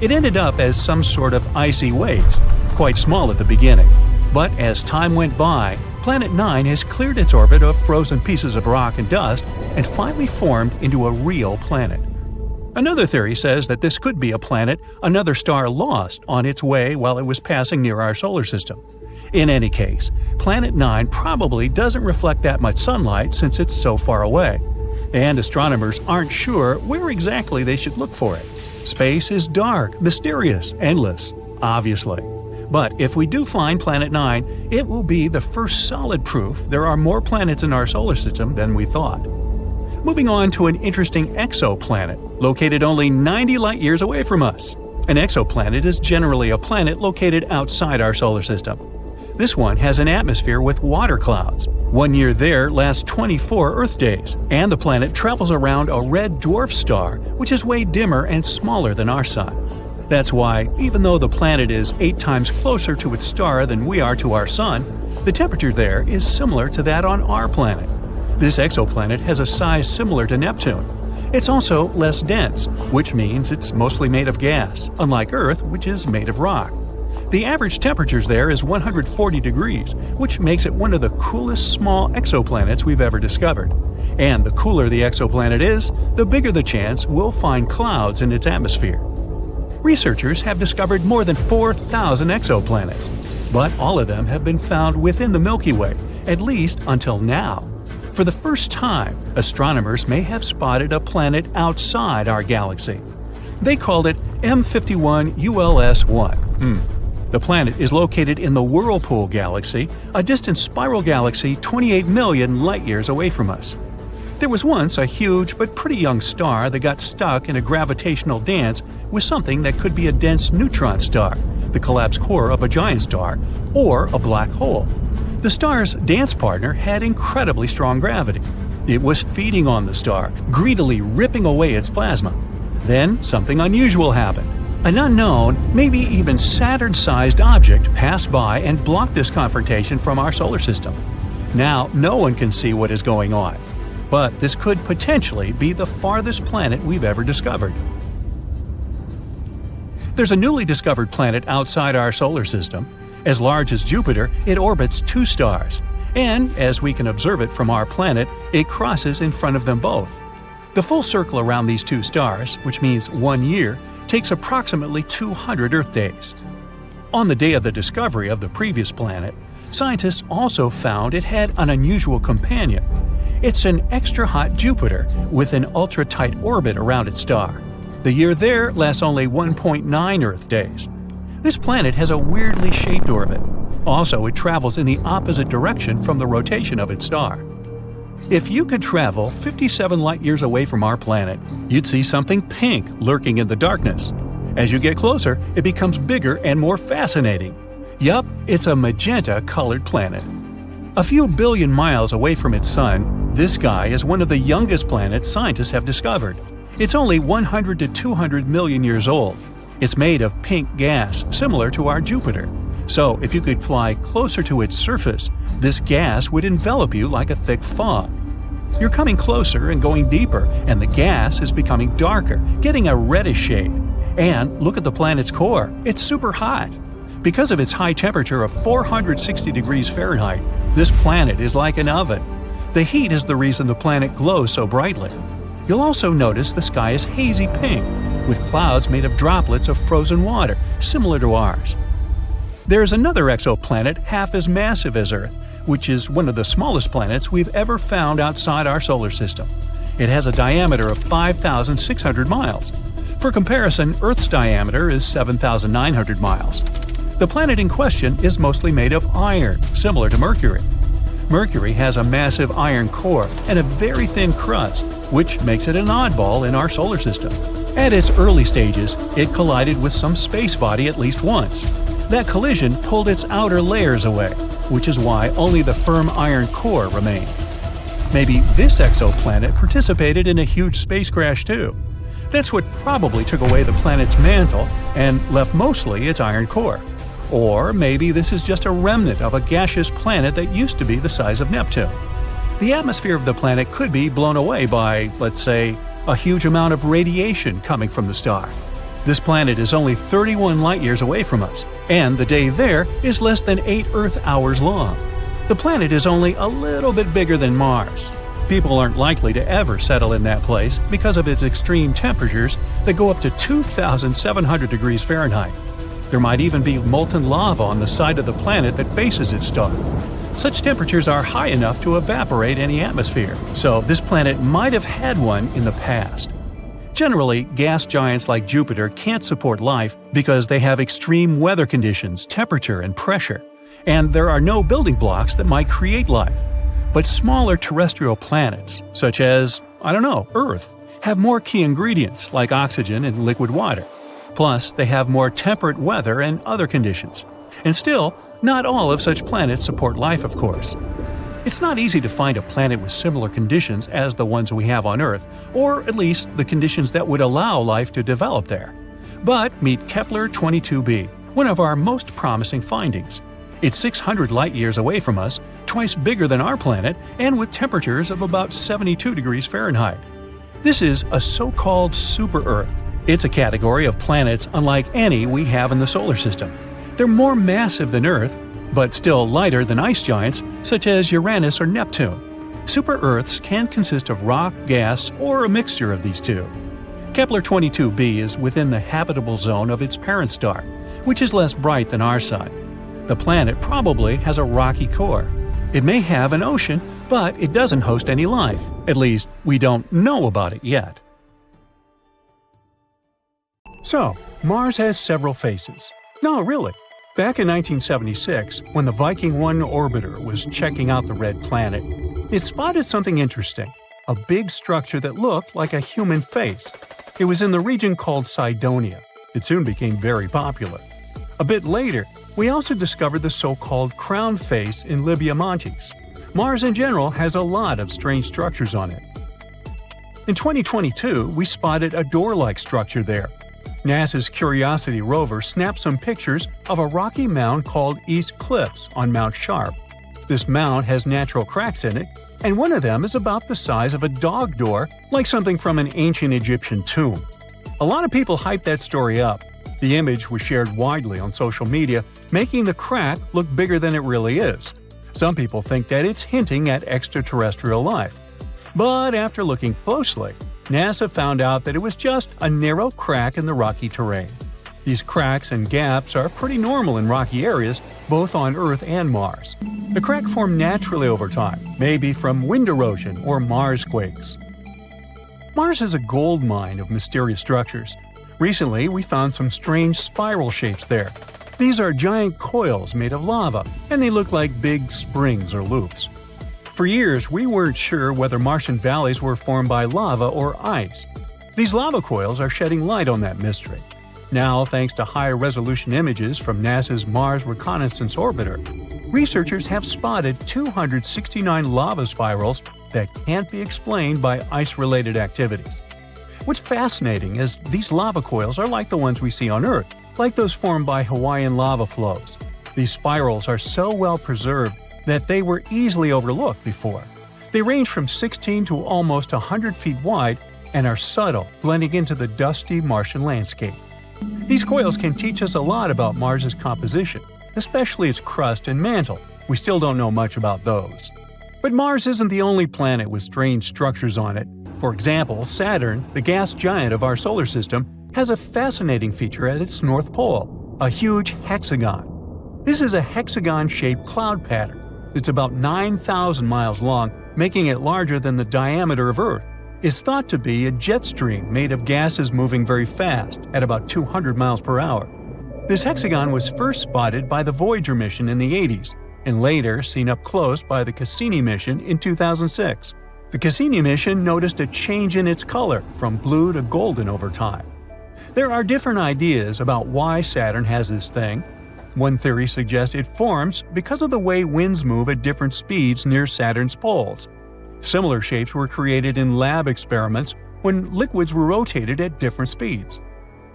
It ended up as some sort of icy waste, quite small at the beginning. But as time went by, Planet 9 has cleared its orbit of frozen pieces of rock and dust and finally formed into a real planet. Another theory says that this could be a planet another star lost on its way while it was passing near our solar system. In any case, Planet 9 probably doesn't reflect that much sunlight since it's so far away, and astronomers aren't sure where exactly they should look for it. Space is dark, mysterious, endless, obviously. But if we do find Planet 9, it will be the first solid proof there are more planets in our solar system than we thought. Moving on to an interesting exoplanet, located only 90 light-years away from us. An exoplanet is generally a planet located outside our solar system. This one has an atmosphere with water clouds. 1 year there lasts 24 Earth days, and the planet travels around a red dwarf star, which is way dimmer and smaller than our Sun. That's why, even though the planet is 8 times closer to its star than we are to our Sun, the temperature there is similar to that on our planet. This exoplanet has a size similar to Neptune. It's also less dense, which means it's mostly made of gas, unlike Earth, which is made of rock. The average temperatures there is 140 degrees, which makes it one of the coolest small exoplanets we've ever discovered. And the cooler the exoplanet is, the bigger the chance we'll find clouds in its atmosphere. Researchers have discovered more than 4,000 exoplanets, but all of them have been found within the Milky Way, at least until now. For the first time, astronomers may have spotted a planet outside our galaxy. They called it M51 ULS-1. The planet is located in the Whirlpool Galaxy, a distant spiral galaxy 28 million light-years away from us. There was once a huge but pretty young star that got stuck in a gravitational dance with something that could be a dense neutron star, the collapsed core of a giant star, or a black hole. The star's dance partner had incredibly strong gravity. It was feeding on the star, greedily ripping away its plasma. Then something unusual happened. An unknown, maybe even Saturn-sized object passed by and blocked this confrontation from our solar system. Now no one can see what is going on. But this could potentially be the farthest planet we've ever discovered. There's a newly discovered planet outside our solar system. As large as Jupiter, it orbits 2 stars, and as we can observe it from our planet, it crosses in front of them both. The full circle around these 2 stars, which means 1 year, takes approximately 200 Earth days. On the day of the discovery of the previous planet, scientists also found it had an unusual companion. It's an extra-hot Jupiter with an ultra-tight orbit around its star. The year there lasts only 1.9 Earth days. This planet has a weirdly shaped orbit. Also, it travels in the opposite direction from the rotation of its star. If you could travel 57 light-years away from our planet, you'd see something pink lurking in the darkness. As you get closer, it becomes bigger and more fascinating. Yup, it's a magenta-colored planet. A few billion miles away from its sun, this sky is one of the youngest planets scientists have discovered. It's only 100 to 200 million years old. It's made of pink gas, similar to our Jupiter. So if you could fly closer to its surface, this gas would envelop you like a thick fog. You're coming closer and going deeper, and the gas is becoming darker, getting a reddish shade. And look at the planet's core. It's super hot. Because of its high temperature of 460 degrees Fahrenheit, this planet is like an oven. The heat is the reason the planet glows so brightly. You'll also notice the sky is hazy pink, with clouds made of droplets of frozen water, similar to ours. There is another exoplanet half as massive as Earth, which is one of the smallest planets we've ever found outside our solar system. It has a diameter of 5,600 miles. For comparison, Earth's diameter is 7,900 miles. The planet in question is mostly made of iron, similar to Mercury. Mercury has a massive iron core and a very thin crust, which makes it an oddball in our solar system. At its early stages, it collided with some space body at least once. That collision pulled its outer layers away, which is why only the firm iron core remained. Maybe this exoplanet participated in a huge space crash too. That's what probably took away the planet's mantle and left mostly its iron core. Or maybe this is just a remnant of a gaseous planet that used to be the size of Neptune. The atmosphere of the planet could be blown away by, let's say, a huge amount of radiation coming from the star. This planet is only 31 light-years away from us, and the day there is less than 8 Earth hours long. The planet is only a little bit bigger than Mars. People aren't likely to ever settle in that place because of its extreme temperatures that go up to 2,700 degrees Fahrenheit. There might even be molten lava on the side of the planet that faces its star. Such temperatures are high enough to evaporate any atmosphere, so this planet might have had one in the past. Generally, gas giants like Jupiter can't support life because they have extreme weather conditions, temperature, and pressure, and there are no building blocks that might create life. But smaller terrestrial planets, such as, Earth, have more key ingredients like oxygen and liquid water. Plus, they have more temperate weather and other conditions. And still, not all of such planets support life, of course. It's not easy to find a planet with similar conditions as the ones we have on Earth, or at least the conditions that would allow life to develop there. But meet Kepler-22b, one of our most promising findings. It's 600 light-years away from us, twice bigger than our planet, and with temperatures of about 72 degrees Fahrenheit. This is a so-called super-Earth. It's a category of planets unlike any we have in the solar system. They're more massive than Earth, but still lighter than ice giants such as Uranus or Neptune. Super-Earths can consist of rock, gas, or a mixture of these two. Kepler-22b is within the habitable zone of its parent star, which is less bright than our Sun. The planet probably has a rocky core. It may have an ocean, but it doesn't host any life. At least, we don't know about it yet. So, Mars has several faces. No, really. Back in 1976, when the Viking 1 orbiter was checking out the red planet, it spotted something interesting, a big structure that looked like a human face. It was in the region called Cydonia. It soon became very popular. A bit later, we also discovered the so-called crown face in Libya Montes. Mars in general has a lot of strange structures on it. In 2022, we spotted a door-like structure there. NASA's Curiosity rover snapped some pictures of a rocky mound called East Cliffs on Mount Sharp. This mound has natural cracks in it, and one of them is about the size of a dog door, like something from an ancient Egyptian tomb. A lot of people hyped that story up. The image was shared widely on social media, making the crack look bigger than it really is. Some people think that it's hinting at extraterrestrial life. But after looking closely, NASA found out that it was just a narrow crack in the rocky terrain. These cracks and gaps are pretty normal in rocky areas, both on Earth and Mars. The crack formed naturally over time, maybe from wind erosion or Mars quakes. Mars is a gold mine of mysterious structures. Recently, we found some strange spiral shapes there. These are giant coils made of lava, and they look like big springs or loops. For years, we weren't sure whether Martian valleys were formed by lava or ice. These lava coils are shedding light on that mystery. Now, thanks to higher-resolution images from NASA's Mars Reconnaissance Orbiter, researchers have spotted 269 lava spirals that can't be explained by ice-related activities. What's fascinating is these lava coils are like the ones we see on Earth, like those formed by Hawaiian lava flows. These spirals are so well preserved that they were easily overlooked before. They range from 16 to almost 100 feet wide and are subtle, blending into the dusty Martian landscape. These coils can teach us a lot about Mars's composition, especially its crust and mantle. We still don't know much about those. But Mars isn't the only planet with strange structures on it. For example, Saturn, the gas giant of our solar system, has a fascinating feature at its north pole, a huge hexagon. This is a hexagon-shaped cloud pattern. It's about 9,000 miles long, making it larger than the diameter of Earth. It's thought to be a jet stream made of gases moving very fast, at about 200 miles per hour. This hexagon was first spotted by the Voyager mission in the 80s, and later seen up close by the Cassini mission in 2006. The Cassini mission noticed a change in its color from blue to golden over time. There are different ideas about why Saturn has this thing. One theory suggests it forms because of the way winds move at different speeds near Saturn's poles. Similar shapes were created in lab experiments when liquids were rotated at different speeds.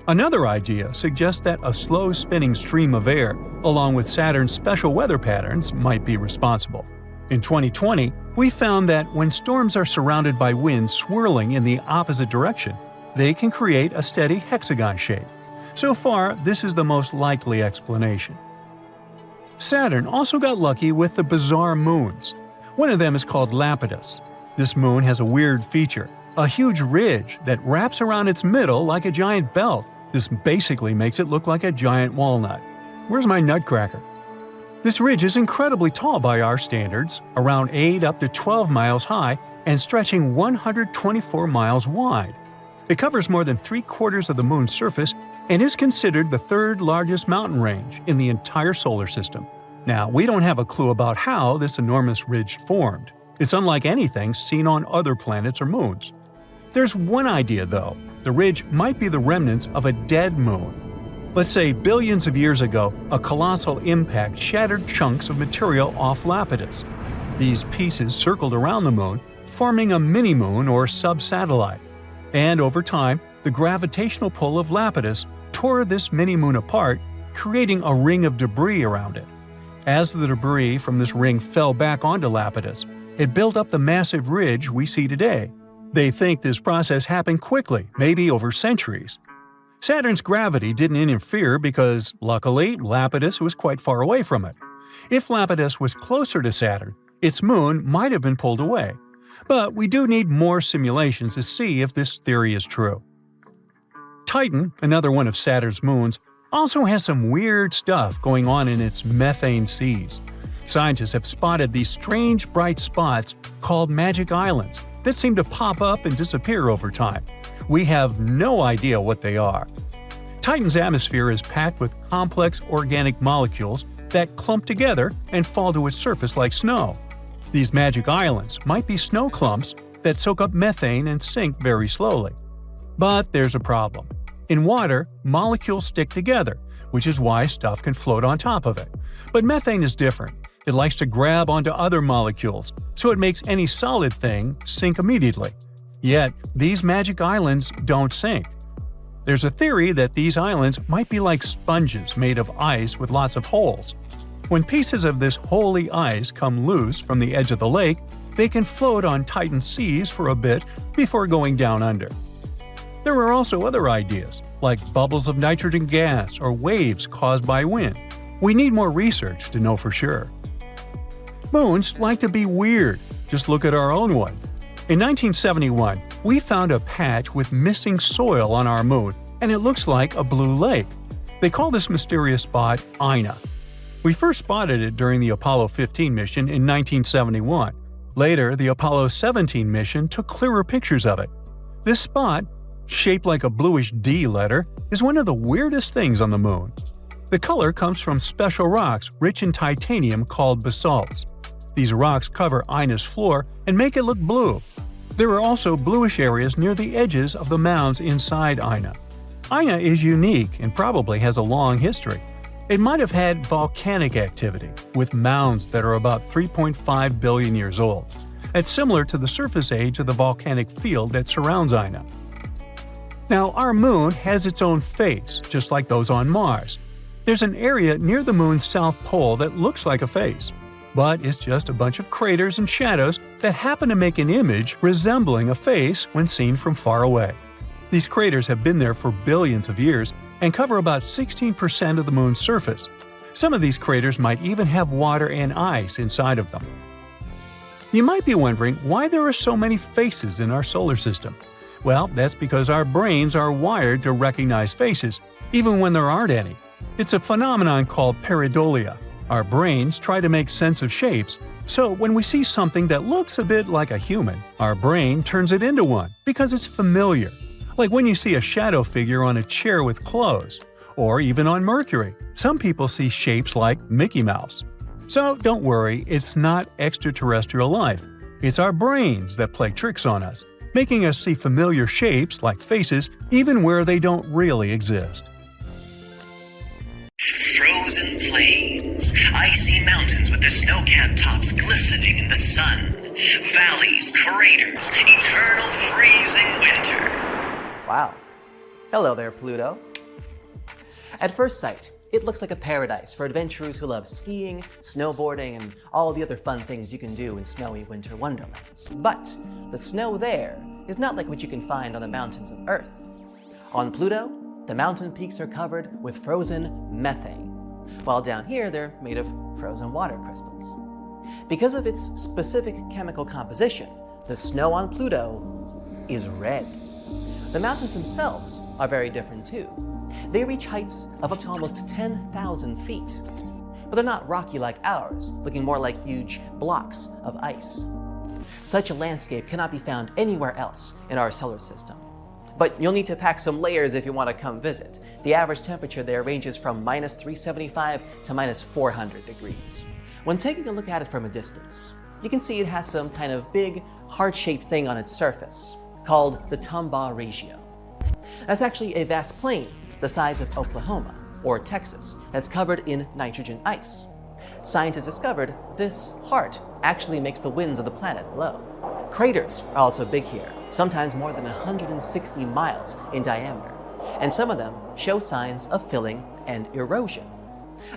Another idea suggests that a slow spinning stream of air, along with Saturn's special weather patterns, might be responsible. In 2020, we found that when storms are surrounded by winds swirling in the opposite direction, they can create a steady hexagon shape. So far, this is the most likely explanation. Saturn also got lucky with the bizarre moons. One of them is called Lapidus. This moon has a weird feature, a huge ridge that wraps around its middle like a giant belt. This basically makes it look like a giant walnut. Where's my nutcracker? This ridge is incredibly tall by our standards, around 8 up to 12 miles high and stretching 124 miles wide. It covers more than 3/4 of the moon's surface and is considered the third largest mountain range in the entire solar system. Now, we don't have a clue about how this enormous ridge formed. It's unlike anything seen on other planets or moons. There's one idea, though. The ridge might be the remnants of a dead moon. Let's say billions of years ago, a colossal impact shattered chunks of material off Lapidus. These pieces circled around the moon, forming a mini-moon or sub-satellite. And over time, the gravitational pull of Lapidus tore this mini-moon apart, creating a ring of debris around it. As the debris from this ring fell back onto Lapidus, it built up the massive ridge we see today. They think this process happened quickly, maybe over centuries. Saturn's gravity didn't interfere because, luckily, Lapidus was quite far away from it. If Lapidus was closer to Saturn, its moon might have been pulled away. But we do need more simulations to see if this theory is true. Titan, another one of Saturn's moons, also has some weird stuff going on in its methane seas. Scientists have spotted these strange bright spots called magic islands that seem to pop up and disappear over time. We have no idea what they are. Titan's atmosphere is packed with complex organic molecules that clump together and fall to its surface like snow. These magic islands might be snow clumps that soak up methane and sink very slowly. But there's a problem. In water, molecules stick together, which is why stuff can float on top of it. But methane is different. It likes to grab onto other molecules, so it makes any solid thing sink immediately. Yet, these magic islands don't sink. There's a theory that these islands might be like sponges made of ice with lots of holes. When pieces of this holy ice come loose from the edge of the lake, they can float on Titan's seas for a bit before going down under. There are also other ideas, like bubbles of nitrogen gas or waves caused by wind. We need more research to know for sure. Moons like to be weird. Just look at our own one. In 1971, we found a patch with missing soil on our moon, and it looks like a blue lake. They call this mysterious spot Ina. We first spotted it during the Apollo 15 mission in 1971. Later, the Apollo 17 mission took clearer pictures of it. This spot, shaped like a bluish D letter, is one of the weirdest things on the moon. The color comes from special rocks rich in titanium called basalts. These rocks cover Ina's floor and make it look blue. There are also bluish areas near the edges of the mounds inside Ina. Ina is unique and probably has a long history. It might have had volcanic activity, with mounds that are about 3.5 billion years old. It's similar to the surface age of the volcanic field that surrounds Ina. Now, our moon has its own face, just like those on Mars. There's an area near the moon's south pole that looks like a face, but it's just a bunch of craters and shadows that happen to make an image resembling a face when seen from far away. These craters have been there for billions of years and cover about 16% of the moon's surface. Some of these craters might even have water and ice inside of them. You might be wondering why there are so many faces in our solar system. Well, that's because our brains are wired to recognize faces, even when there aren't any. It's a phenomenon called pareidolia. Our brains try to make sense of shapes, so when we see something that looks a bit like a human, our brain turns it into one because it's familiar. Like when you see a shadow figure on a chair with clothes, or even on Mercury. Some people see shapes like Mickey Mouse. So don't worry, it's not extraterrestrial life. It's our brains that play tricks on us, making us see familiar shapes like faces even where they don't really exist. Frozen plains, icy mountains with their snow-capped tops glistening in the sun, valleys, craters, eternal freezing winter. Wow. Hello there, Pluto. At first sight, it looks like a paradise for adventurers who love skiing, snowboarding, and all the other fun things you can do in snowy winter wonderlands. But the snow there is not like what you can find on the mountains of Earth. On Pluto, The mountain peaks are covered with frozen methane, while down here they're made of frozen water crystals. Because of its specific chemical composition, the snow on Pluto is red. The mountains themselves are very different too. They reach heights of up to almost 10,000 feet. But they're not rocky like ours, looking more like huge blocks of ice. Such a landscape cannot be found anywhere else in our solar system. But you'll need to pack some layers if you want to come visit. The average temperature there ranges from minus 375 to minus 400 degrees. When taking a look at it from a distance, you can see it has some kind of big, heart-shaped thing on its surface, called the Tombaugh ratio. That's actually a vast plain the size of Oklahoma, or Texas, that's covered in nitrogen ice. Scientists discovered this heart actually makes the winds of the planet blow. Craters are also big here, sometimes more than 160 miles in diameter, and some of them show signs of filling and erosion.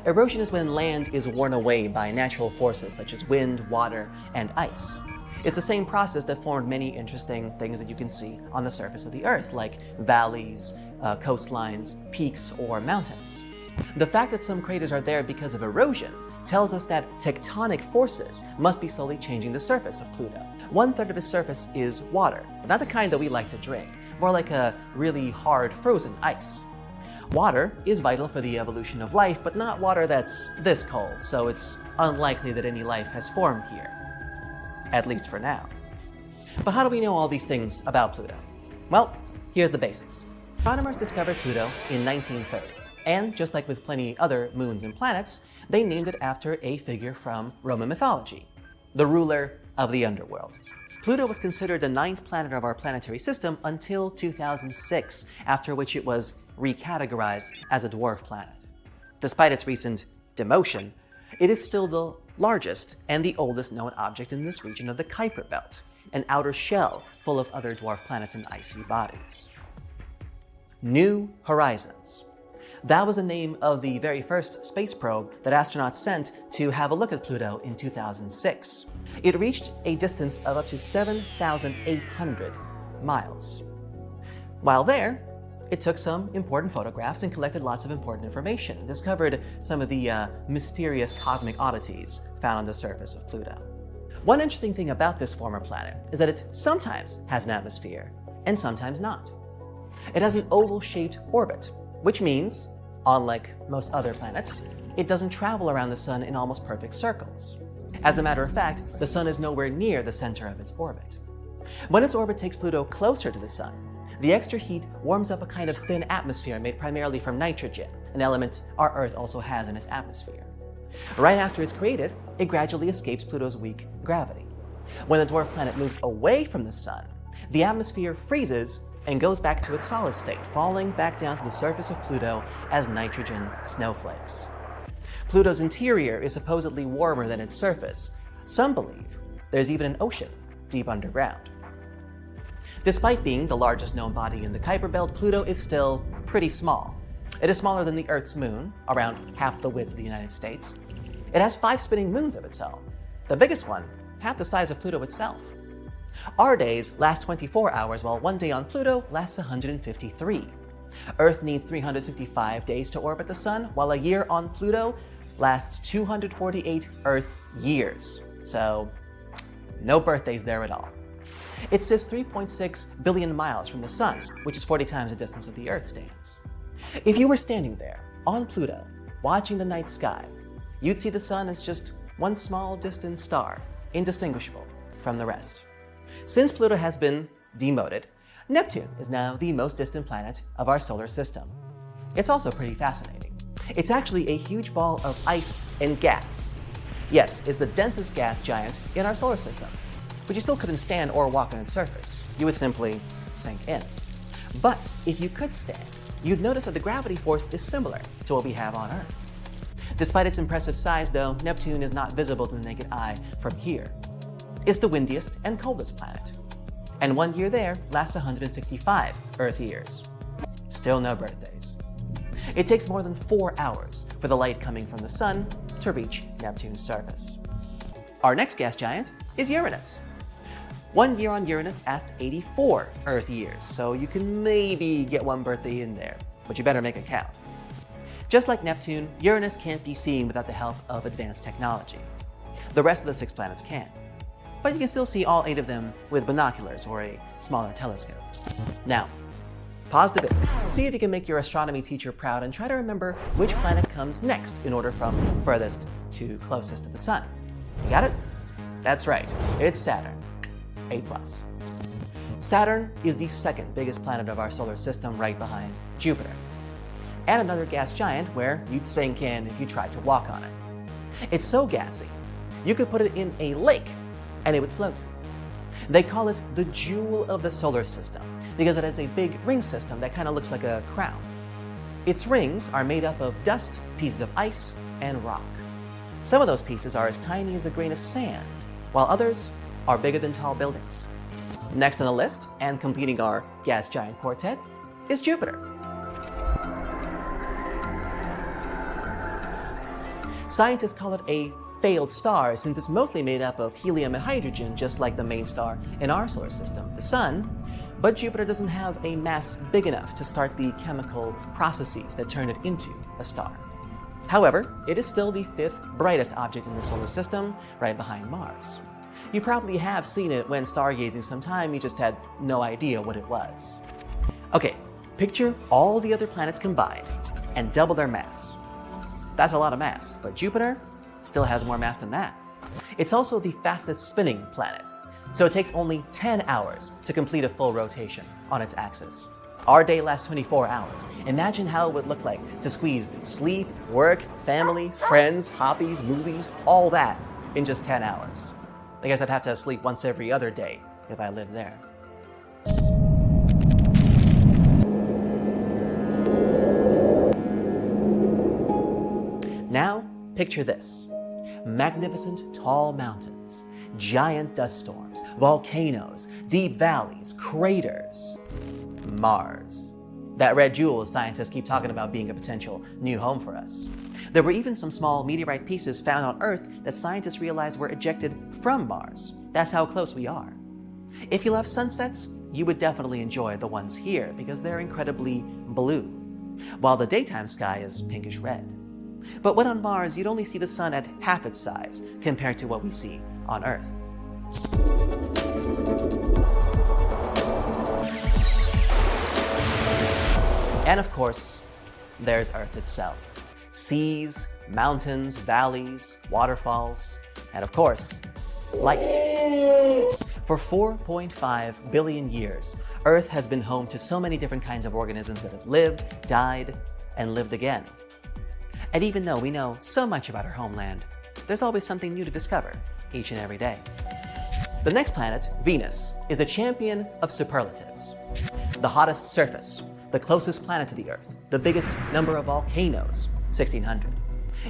Erosion is when land is worn away by natural forces such as wind, water, and ice. It's the same process that formed many interesting things that you can see on the surface of the Earth, like valleys, coastlines, peaks, or mountains. The fact that some craters are there because of erosion tells us that tectonic forces must be slowly changing the surface of Pluto. 1/3 of its surface is water, but not the kind that we like to drink, more like a really hard frozen ice. Water is vital for the evolution of life, but not water that's this cold, so it's unlikely that any life has formed here. At least for now. But how do we know all these things about Pluto? Well, here's the basics. Astronomers discovered Pluto in 1930, and just like with plenty other moons and planets, they named it after a figure from Roman mythology, the ruler of the underworld. Pluto was considered the 9th planet of our planetary system until 2006, after which it was recategorized as a dwarf planet. Despite its recent demotion, it is still the largest and the oldest known object in this region of the Kuiper belt, an outer shell full of other dwarf planets and icy bodies. New Horizons. That was the name of the very first space probe that astronauts sent to have a look at Pluto in 2006. It reached a distance of up to 7,800 miles. While there, it took some important photographs and collected lots of important information, and discovered some of the mysterious cosmic oddities found on the surface of Pluto. One interesting thing about this former planet is that it sometimes has an atmosphere, and sometimes not. It has an oval-shaped orbit, which means, unlike most other planets, it doesn't travel around the sun in almost perfect circles. As a matter of fact, the sun is nowhere near the center of its orbit. When its orbit takes Pluto closer to the sun, the extra heat warms up a kind of thin atmosphere made primarily from nitrogen, an element our Earth also has in its atmosphere. Right after it's created, it gradually escapes Pluto's weak gravity. When the dwarf planet moves away from the sun, the atmosphere freezes and goes back to its solid state, falling back down to the surface of Pluto as nitrogen snowflakes. Pluto's interior is supposedly warmer than its surface. Some believe there's even an ocean deep underground. Despite being the largest known body in the Kuiper belt, Pluto is still pretty small. It is smaller than the Earth's moon, around half the width of the United States. It has 5 spinning moons of its own, the biggest one half the size of Pluto itself. Our days last 24 hours, while one day on Pluto lasts 153. Earth needs 365 days to orbit the sun, while a year on Pluto lasts 248 Earth years. So, no birthdays there at all. It sits 3.6 billion miles from the sun, which is 40 times the distance of the Earth stands. If you were standing there, on Pluto, watching the night sky, you'd see the sun as just one small distant star, indistinguishable from the rest. Since Pluto has been demoted, Neptune is now the most distant planet of our solar system. It's also pretty fascinating. It's actually a huge ball of ice and gas. Yes, it's the densest gas giant in our solar system, but you still couldn't stand or walk on its surface. You would simply sink in. But if you could stand, you'd notice that the gravity force is similar to what we have on Earth. Despite its impressive size, though, Neptune is not visible to the naked eye from here. It's the windiest and coldest planet. And one year there lasts 165 Earth years. Still no birthdays. It takes more than 4 hours for the light coming from the sun to reach Neptune's surface. Our next gas giant is Uranus. 1 year on Uranus lasts 84 Earth years, so you can maybe get one birthday in there. but you better make it count. Just like Neptune, Uranus can't be seen without the help of advanced technology. The rest of the 6 planets can. But you can still see all 8 of them with binoculars or a smaller telescope. Now, pause the video, see if you can make your astronomy teacher proud, and try to remember which planet comes next in order from furthest to closest to the Sun. You got it? That's right, it's Saturn, A+. Saturn is the 2nd biggest planet of our solar system, right behind Jupiter. And another gas giant where you'd sink in if you tried to walk on it. It's so gassy, you could put it in a lake and it would float. They call it the jewel of the solar system because it has a big ring system that kind of looks like a crown. Its rings are made up of dust, pieces of ice, and rock. Some of those pieces are as tiny as a grain of sand, while others are bigger than tall buildings. Next on the list, and completing our gas giant quartet, is Jupiter. Scientists call it a failed star since it's mostly made up of helium and hydrogen, just like the main star in our solar system, the Sun. But Jupiter doesn't have a mass big enough to start the chemical processes that turn it into a star. However, it is still the 5th brightest object in the solar system, right behind Mars. You probably have seen it when stargazing sometime, you just had no idea what it was. Okay, picture all the other planets combined and double their mass. That's a lot of mass, but Jupiter still has more mass than that. It's also the fastest spinning planet, so it takes only 10 hours to complete a full rotation on its axis. Our day lasts 24 hours. Imagine how it would look like to squeeze sleep, work, family, friends, hobbies, movies, all that in just 10 hours. I guess I'd have to sleep once every other day if I lived there. Now, picture this. Magnificent tall mountains, giant dust storms, volcanoes, deep valleys, craters. Mars. That red jewel scientists keep talking about being a potential new home for us. There were even some small meteorite pieces found on Earth that scientists realized were ejected from Mars. That's how close we are. If you love sunsets, you would definitely enjoy the ones here because they're incredibly blue, while the daytime sky is pinkish red. But when on Mars, you'd only see the sun at half its size compared to what we see on Earth. And of course, there's Earth itself. Seas, mountains, valleys, waterfalls, and of course, life. For 4.5 billion years, Earth has been home to so many different kinds of organisms that have lived, died, and lived again. And even though we know so much about our homeland, there's always something new to discover each and every day. The next planet, Venus, is the champion of superlatives. The hottest surface, the closest planet to the Earth, the biggest number of volcanoes, 1,600.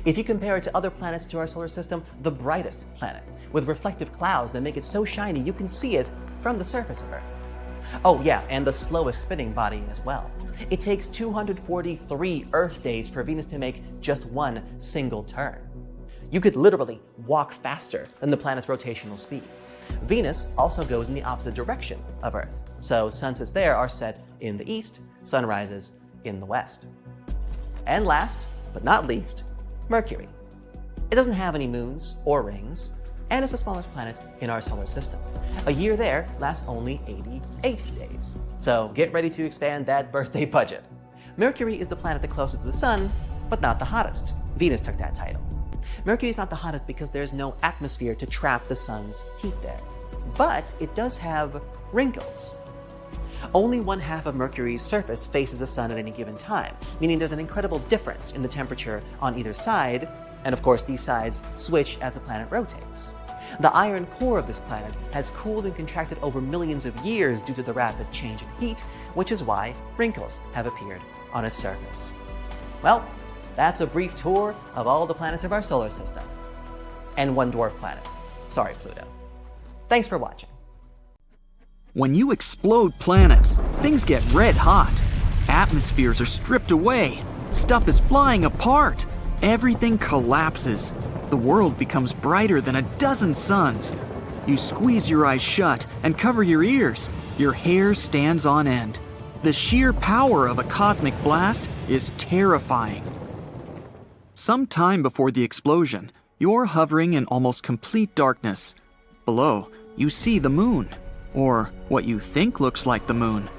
If you compare it to other planets to our solar system, the brightest planet, with reflective clouds that make it so shiny you can see it from the surface of Earth. Oh yeah, and the slowest spinning body as well. It takes 243 Earth days for Venus to make just one single turn. You could literally walk faster than the planet's rotational speed. Venus also goes in the opposite direction of Earth, so sunsets there are set in the east, sunrises in the west. And last, but not least, Mercury. It doesn't have any moons or rings, and it's the smallest planet in our solar system. A year there lasts only 88 days. So get ready to expand that birthday budget. Mercury is the planet the closest to the sun, but not the hottest. Venus took that title. Mercury is not the hottest because there's no atmosphere to trap the sun's heat there. But it does have wrinkles. Only 1/2 of Mercury's surface faces the sun at any given time, meaning there's an incredible difference in the temperature on either side, and of course these sides switch as the planet rotates. The iron core of this planet has cooled and contracted over millions of years due to the rapid change in heat, which is why wrinkles have appeared on its surface. Well, that's a brief tour of all the planets of our solar system. And one dwarf planet. Sorry, Pluto. Thanks for watching. When you explode planets, things get red hot. Atmospheres are stripped away. Stuff is flying apart. Everything collapses. The world becomes brighter than a dozen suns. You squeeze your eyes shut and cover your ears. Your hair stands on end. The sheer power of a cosmic blast is terrifying. Some time before the explosion, you're hovering in almost complete darkness. Below, you see the moon, or what you think looks like the moon.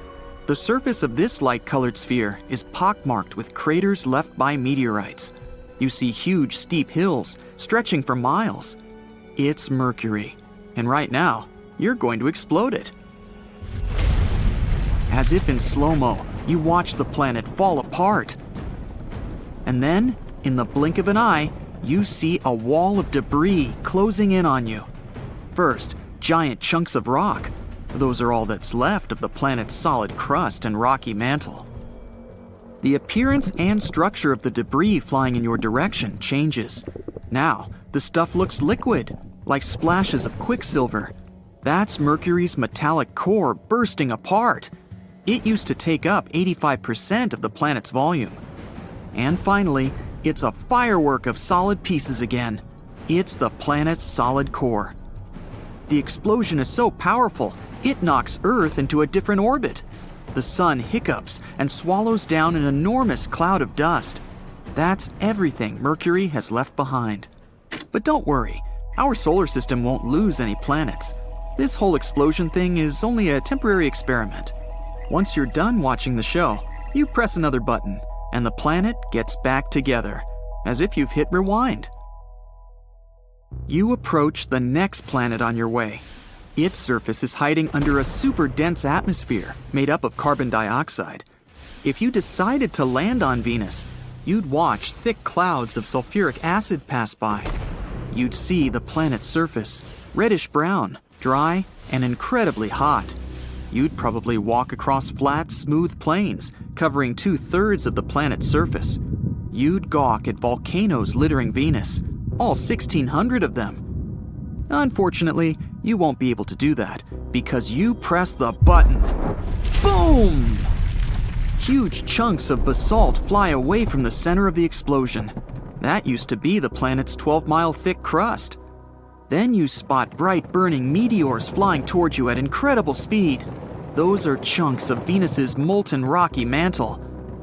The surface of this light-colored sphere is pockmarked with craters left by meteorites. You see huge, steep hills stretching for miles. It's Mercury, and right now, you're going to explode it. As if in slow-mo, you watch the planet fall apart. And then, in the blink of an eye, you see a wall of debris closing in on you. First, giant chunks of rock. Those are all that's left of the planet's solid crust and rocky mantle. The appearance and structure of the debris flying in your direction changes. Now, the stuff looks liquid, like splashes of quicksilver. That's Mercury's metallic core bursting apart. It used to take up 85% of the planet's volume. And finally, it's a firework of solid pieces again. It's the planet's solid core. The explosion is so powerful, it knocks Earth into a different orbit. The sun hiccups and swallows down an enormous cloud of dust. That's everything Mercury has left behind. But don't worry, our solar system won't lose any planets. This whole explosion thing is only a temporary experiment. Once you're done watching the show, you press another button, and the planet gets back together, as if you've hit rewind. You approach the next planet on your way. Its surface is hiding under a super dense atmosphere made up of carbon dioxide. If you decided to land on Venus, you'd watch thick clouds of sulfuric acid pass by. You'd see the planet's surface, reddish-brown, dry, and incredibly hot. You'd probably walk across flat, smooth plains, covering 2/3 of the planet's surface. You'd gawk at volcanoes littering Venus, all 1,600 of them. Unfortunately, you won't be able to do that because you press the button. Boom! Huge chunks of basalt fly away from the center of the explosion. That used to be the planet's 12-mile thick crust. Then you spot bright burning meteors flying towards you at incredible speed. Those are chunks of Venus's molten rocky mantle.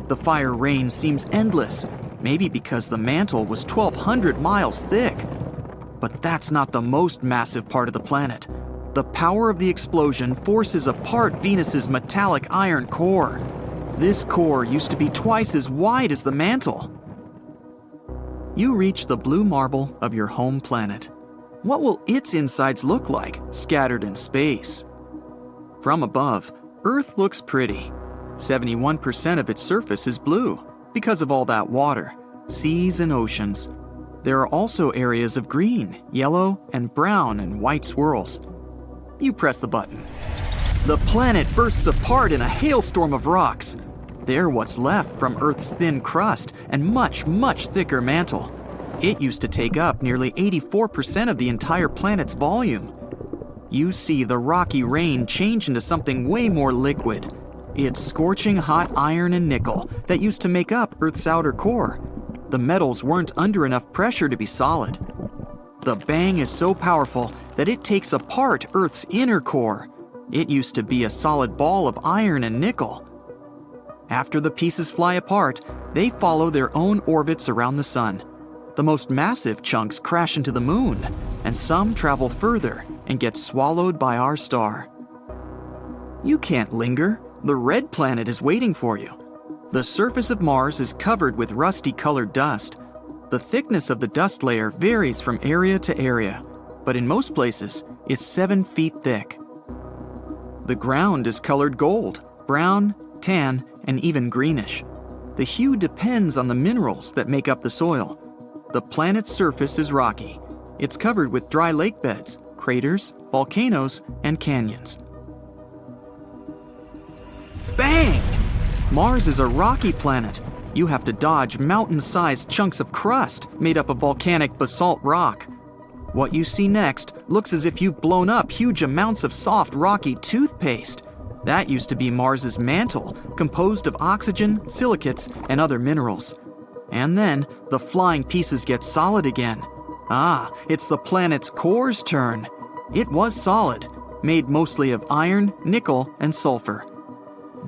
The fire rain seems endless, maybe because the mantle was 1,200 miles thick. But that's not the most massive part of the planet. The power of the explosion forces apart Venus's metallic iron core. This core used to be twice as wide as the mantle. You reach the blue marble of your home planet. What will its insides look like, scattered in space? From above, Earth looks pretty. 71% of its surface is blue, because of all that water, seas and oceans. There are also areas of green, yellow, and brown and white swirls. You press the button. The planet bursts apart in a hailstorm of rocks. They're what's left from Earth's thin crust and much, much thicker mantle. It used to take up nearly 84% of the entire planet's volume. You see the rocky rain change into something way more liquid. It's scorching hot iron and nickel that used to make up Earth's outer core. The metals weren't under enough pressure to be solid. The bang is so powerful that it takes apart Earth's inner core. It used to be a solid ball of iron and nickel. After the pieces fly apart, they follow their own orbits around the sun. The most massive chunks crash into the moon, and some travel further and get swallowed by our star. You can't linger. The red planet is waiting for you. The surface of Mars is covered with rusty-colored dust. The thickness of the dust layer varies from area to area, but in most places, it's 7 feet thick. The ground is colored gold, brown, tan, and even greenish. The hue depends on the minerals that make up the soil. The planet's surface is rocky. It's covered with dry lake beds, craters, volcanoes, and canyons. Bang! Mars is a rocky planet. You have to dodge mountain-sized chunks of crust made up of volcanic basalt rock. What you see next looks as if you've blown up huge amounts of soft, rocky toothpaste. That used to be Mars's mantle, composed of oxygen, silicates, and other minerals. And then, the flying pieces get solid again. Ah, it's the planet's core's turn. It was solid, made mostly of iron, nickel, and sulfur.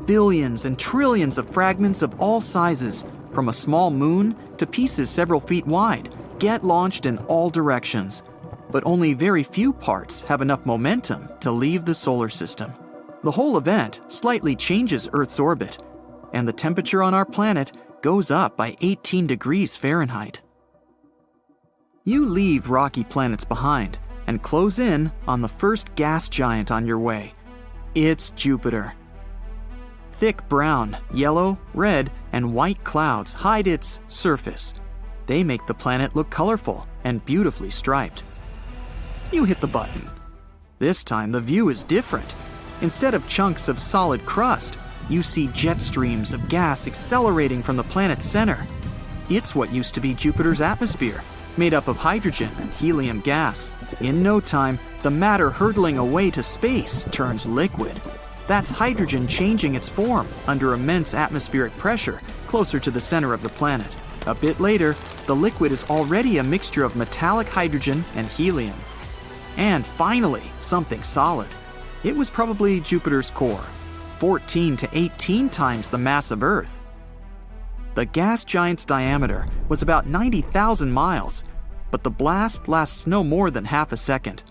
billions and trillions of fragments of all sizes, from a small moon to pieces several feet wide, get launched in all directions. But only very few parts have enough momentum to leave the solar system. The whole event slightly changes Earth's orbit, and the temperature on our planet goes up by 18 degrees Fahrenheit. You leave rocky planets behind and close in on the first gas giant on your way. It's Jupiter. Thick brown, yellow, red, and white clouds hide its surface. They make the planet look colorful and beautifully striped. You hit the button. This time the view is different. Instead of chunks of solid crust, you see jet streams of gas accelerating from the planet's center. It's what used to be Jupiter's atmosphere, made up of hydrogen and helium gas. In no time, the matter hurtling away to space turns liquid. That's hydrogen changing its form under immense atmospheric pressure closer to the center of the planet. A bit later, the liquid is already a mixture of metallic hydrogen and helium. And finally, something solid. It was probably Jupiter's core, 14 to 18 times the mass of Earth. The gas giant's diameter was about 90,000 miles, but the blast lasts no more than half a second.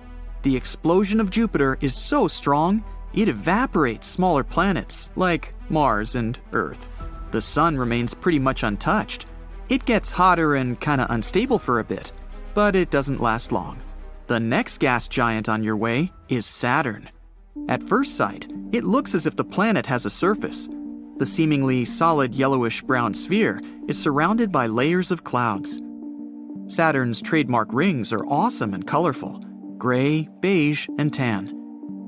The explosion of Jupiter is so strong, it evaporates smaller planets like Mars and Earth. The Sun remains pretty much untouched. It gets hotter and kinda unstable for a bit, but it doesn't last long. The next gas giant on your way is Saturn. At first sight, it looks as if the planet has a surface. The seemingly solid yellowish-brown sphere is surrounded by layers of clouds. Saturn's trademark rings are awesome and colorful: gray, beige, and tan.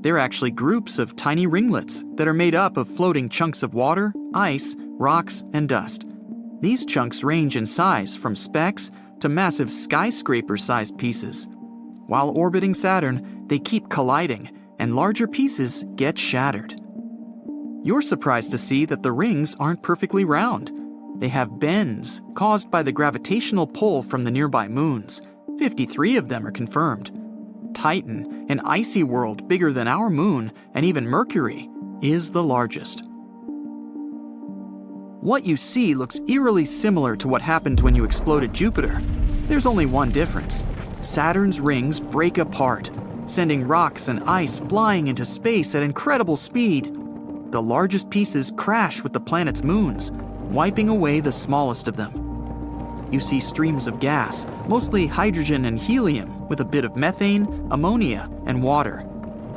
They're actually groups of tiny ringlets that are made up of floating chunks of water, ice, rocks, and dust. These chunks range in size from specks to massive skyscraper-sized pieces. While orbiting Saturn, they keep colliding, and larger pieces get shattered. You're surprised to see that the rings aren't perfectly round. They have bends caused by the gravitational pull from the nearby moons. 53 of them are confirmed. Titan, an icy world bigger than our moon and even Mercury, is the largest. What you see looks eerily similar to what happened when you exploded Jupiter. There's only one difference. Saturn's rings break apart, sending rocks and ice flying into space at incredible speed. The largest pieces crash with the planet's moons, wiping away the smallest of them. You see streams of gas, mostly hydrogen and helium, with a bit of methane, ammonia, and water.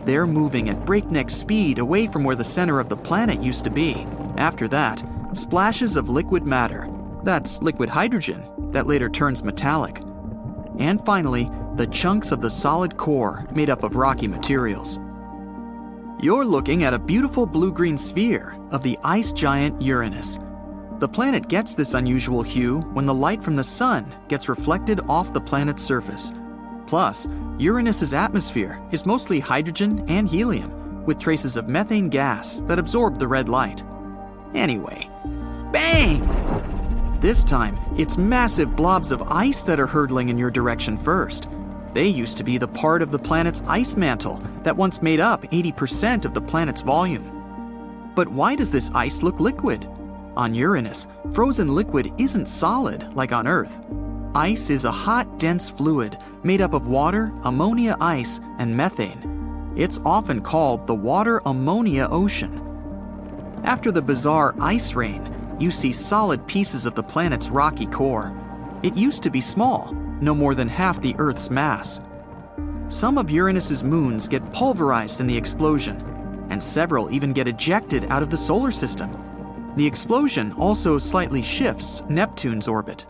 They're moving at breakneck speed away from where the center of the planet used to be. After that, splashes of liquid matter. That's liquid hydrogen that later turns metallic. And finally, the chunks of the solid core made up of rocky materials. You're looking at a beautiful blue-green sphere of the ice giant Uranus. The planet gets this unusual hue when the light from the sun gets reflected off the planet's surface. Plus, Uranus's atmosphere is mostly hydrogen and helium, with traces of methane gas that absorb the red light. Anyway, bang! This time, it's massive blobs of ice that are hurtling in your direction first. They used to be the part of the planet's ice mantle that once made up 80% of the planet's volume. But why does this ice look liquid? On Uranus, frozen liquid isn't solid like on Earth. Ice is a hot, dense fluid made up of water, ammonia ice, and methane. It's often called the water-ammonia ocean. After the bizarre ice rain, you see solid pieces of the planet's rocky core. It used to be small, no more than half the Earth's mass. Some of Uranus's moons get pulverized in the explosion, and several even get ejected out of the solar system. The explosion also slightly shifts Neptune's orbit.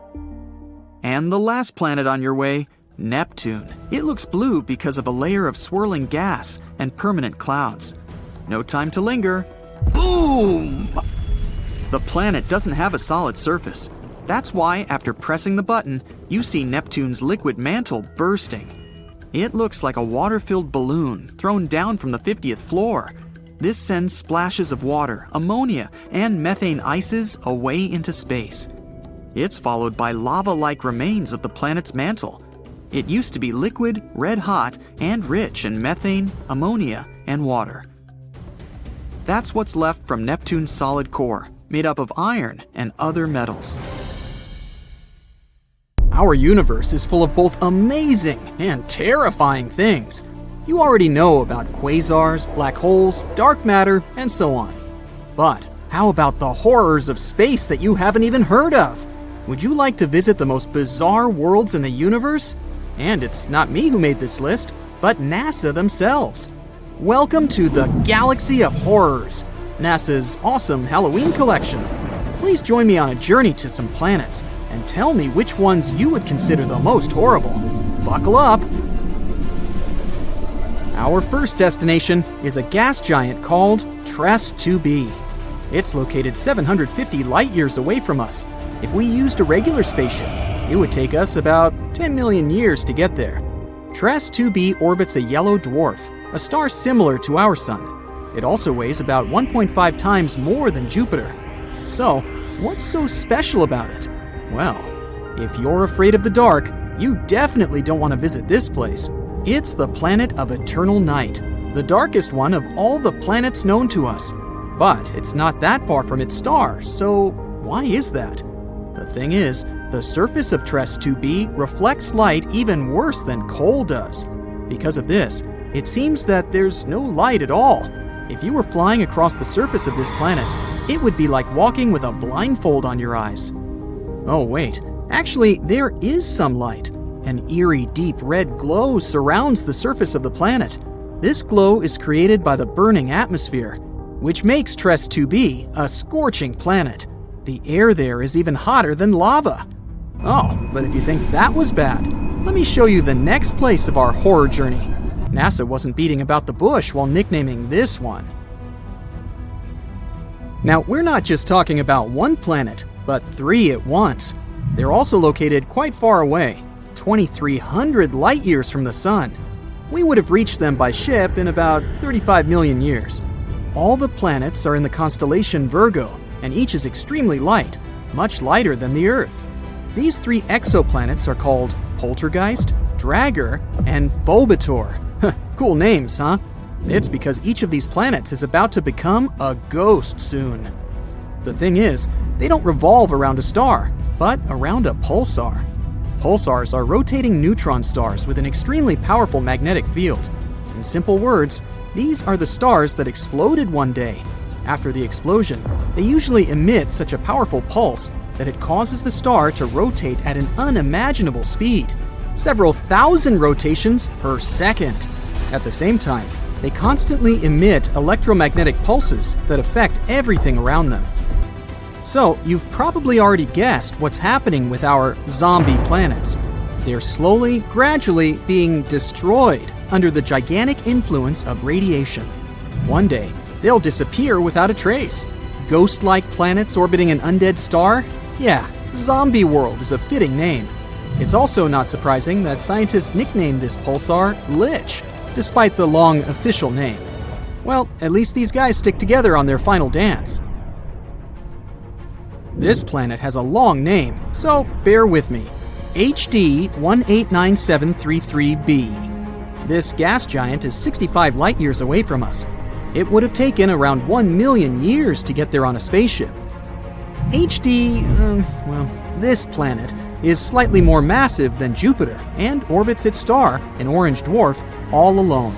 And the last planet on your way, Neptune. It looks blue because of a layer of swirling gas and permanent clouds. No time to linger. Boom! The planet doesn't have a solid surface. That's why, after pressing the button, you see Neptune's liquid mantle bursting. It looks like a water-filled balloon thrown down from the 50th floor. This sends splashes of water, ammonia, and methane ices away into space. It's followed by lava-like remains of the planet's mantle. It used to be liquid, red-hot, and rich in methane, ammonia, and water. That's what's left from Neptune's solid core, made up of iron and other metals. Our universe is full of both amazing and terrifying things. You already know about quasars, black holes, dark matter, and so on. But how about the horrors of space that you haven't even heard of? Would you like to visit the most bizarre worlds in the universe? And it's not me who made this list, but NASA themselves. Welcome to the Galaxy of Horrors, NASA's awesome Halloween collection. Please join me on a journey to some planets and tell me which ones you would consider the most horrible. Buckle up! Our first destination is a gas giant called TRES 2b. It's located 750 light-years away from us. If we used a regular spaceship, it would take us about 10 million years to get there. TRES 2b orbits a yellow dwarf, a star similar to our Sun. It also weighs about 1.5 times more than Jupiter. So, what's so special about it? Well, if you're afraid of the dark, you definitely don't want to visit this place. It's the planet of eternal night, the darkest one of all the planets known to us. But it's not that far from its star, so why is that? The thing is, the surface of TRES 2b reflects light even worse than coal does. Because of this, it seems that there's no light at all. If you were flying across the surface of this planet, it would be like walking with a blindfold on your eyes. Oh wait, actually there is some light. An eerie deep red glow surrounds the surface of the planet. This glow is created by the burning atmosphere, which makes TRES 2b a scorching planet. The air there is even hotter than lava. Oh, but if you think that was bad, let me show you the next place of our horror journey. NASA wasn't beating about the bush while nicknaming this one. Now, we're not just talking about one planet, but 3 at once. They're also located quite far away, 2,300 light-years from the Sun. We would have reached them by ship in about 35 million years. All the planets are in the constellation Virgo, and each is extremely light, much lighter than the Earth. These 3 exoplanets are called Poltergeist, Dragger, and Phobator. Cool names, huh? It's because each of these planets is about to become a ghost soon. The thing is, they don't revolve around a star, but around a pulsar. Pulsars are rotating neutron stars with an extremely powerful magnetic field. In simple words, these are the stars that exploded one day. After the explosion, they usually emit such a powerful pulse that it causes the star to rotate at an unimaginable speed, several thousand rotations per second. At the same time, they constantly emit electromagnetic pulses that affect everything around them. So, you've probably already guessed what's happening with our zombie planets. They're slowly, gradually being destroyed under the gigantic influence of radiation. One day, they'll disappear without a trace. Ghost-like planets orbiting an undead star? Yeah, Zombie World is a fitting name. It's also not surprising that scientists nicknamed this pulsar Lich, despite the long official name. Well, at least these guys stick together on their final dance. This planet has a long name, so bear with me. HD 189733b. This gas giant is 65 light-years away from us. It would have taken around 1 million years to get there on a spaceship. This planet is slightly more massive than Jupiter and orbits its star, an orange dwarf, all alone.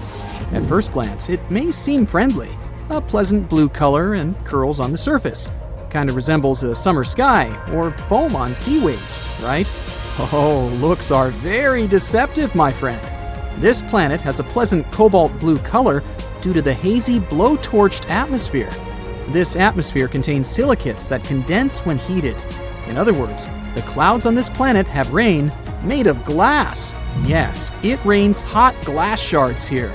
At first glance, it may seem friendly. A pleasant blue color and curls on the surface. Kind of resembles a summer sky or foam on sea waves, right? Oh, looks are very deceptive, my friend. This planet has a pleasant cobalt blue color due to the hazy blow-torched atmosphere. This atmosphere contains silicates that condense when heated. In other words, the clouds on this planet have rain made of glass. Yes, it rains hot glass shards here.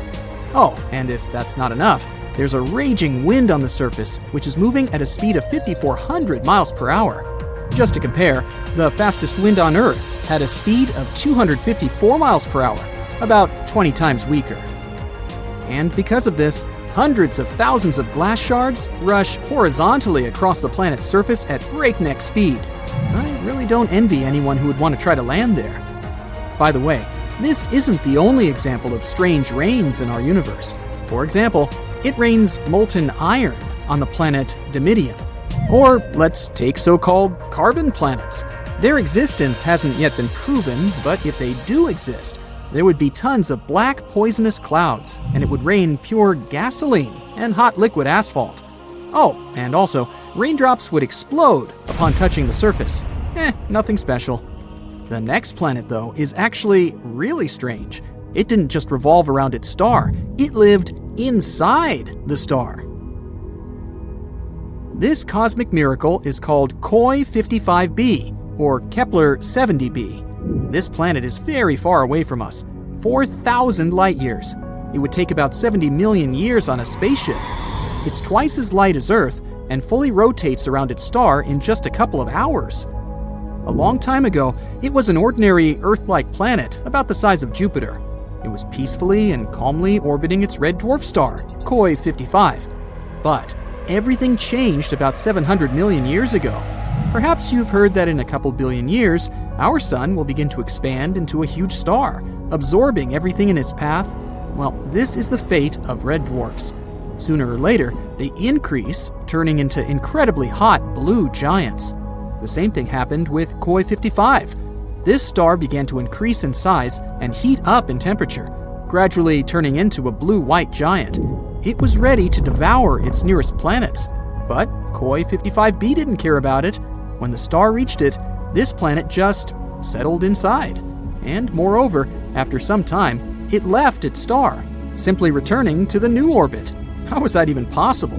Oh, and if that's not enough, there's a raging wind on the surface, which is moving at a speed of 5,400 miles per hour. Just to compare, the fastest wind on Earth had a speed of 254 miles per hour, about 20 times weaker. And because of this, hundreds of thousands of glass shards rush horizontally across the planet's surface at breakneck speed. I really don't envy anyone who would want to try to land there. By the way, this isn't the only example of strange rains in our universe. For example, it rains molten iron on the planet Dimidium. Or let's take so-called carbon planets. Their existence hasn't yet been proven, but if they do exist, there would be tons of black poisonous clouds, and it would rain pure gasoline and hot liquid asphalt. Oh, and also, raindrops would explode upon touching the surface. Nothing special. The next planet, though, is actually really strange. It didn't just revolve around its star, it lived inside the star. This cosmic miracle is called Koi 55b, or Kepler 70b. This planet is very far away from us, 4,000 light years. It would take about 70 million years on a spaceship. It's twice as light as Earth and fully rotates around its star in just a couple of hours. A long time ago, it was an ordinary Earth-like planet about the size of Jupiter. It was peacefully and calmly orbiting its red dwarf star, Koi 55. But everything changed about 700 million years ago. Perhaps you've heard that in a couple billion years, our sun will begin to expand into a huge star, absorbing everything in its path. Well, this is the fate of red dwarfs. Sooner or later, they increase, turning into incredibly hot blue giants. The same thing happened with Koi 55. This star began to increase in size and heat up in temperature, gradually turning into a blue-white giant. It was ready to devour its nearest planets. But Koi 55b didn't care about it. When the star reached it, this planet just settled inside. And moreover, after some time, it left its star, simply returning to the new orbit. How was that even possible?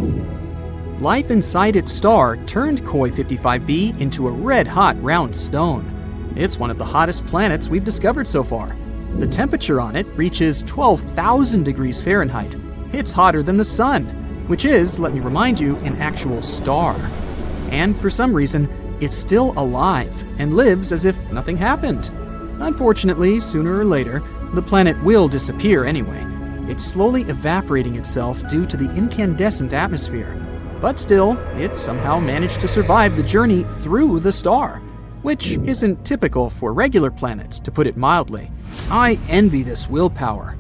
Life inside its star turned Koi 55b into a red-hot round stone. It's one of the hottest planets we've discovered so far. The temperature on it reaches 12,000 degrees Fahrenheit. It's hotter than the sun, which is, let me remind you, an actual star. And for some reason, it's still alive and lives as if nothing happened. Unfortunately, sooner or later, the planet will disappear anyway. It's slowly evaporating itself due to the incandescent atmosphere. But still, it somehow managed to survive the journey through the star, which isn't typical for regular planets, to put it mildly. I envy this willpower.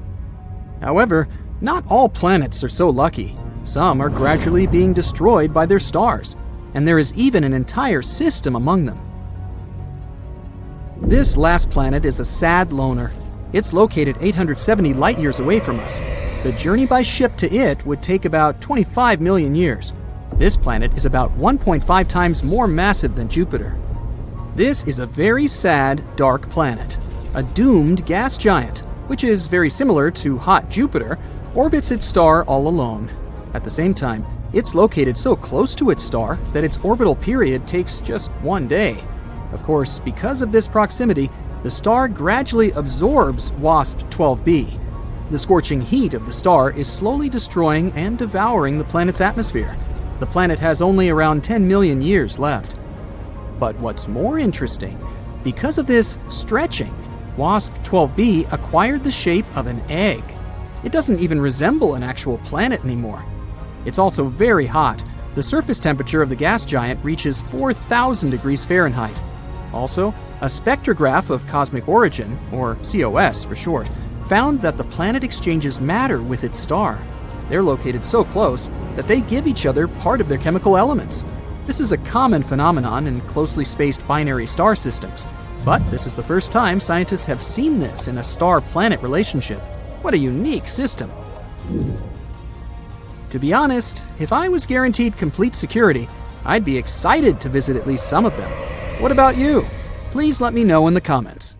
However, not all planets are so lucky. Some are gradually being destroyed by their stars, and there is even an entire system among them. This last planet is a sad loner. It's located 870 light-years away from us. The journey by ship to it would take about 25 million years. This planet is about 1.5 times more massive than Jupiter. This is a very sad, dark planet. A doomed gas giant, which is very similar to hot Jupiter, orbits its star all alone. At the same time, it's located so close to its star that its orbital period takes just 1 day. Of course, because of this proximity, the star gradually absorbs WASP-12b. The scorching heat of the star is slowly destroying and devouring the planet's atmosphere. The planet has only around 10 million years left. But what's more interesting, because of this stretching, WASP-12b acquired the shape of an egg. It doesn't even resemble an actual planet anymore. It's also very hot. The surface temperature of the gas giant reaches 4,000 degrees Fahrenheit. Also, a spectrograph of cosmic origin, or COS for short, found that the planet exchanges matter with its star. They're located so close that they give each other part of their chemical elements. This is a common phenomenon in closely spaced binary star systems, but this is the first time scientists have seen this in a star-planet relationship. What a unique system. To be honest, if I was guaranteed complete security, I'd be excited to visit at least some of them. What about you? Please let me know in the comments.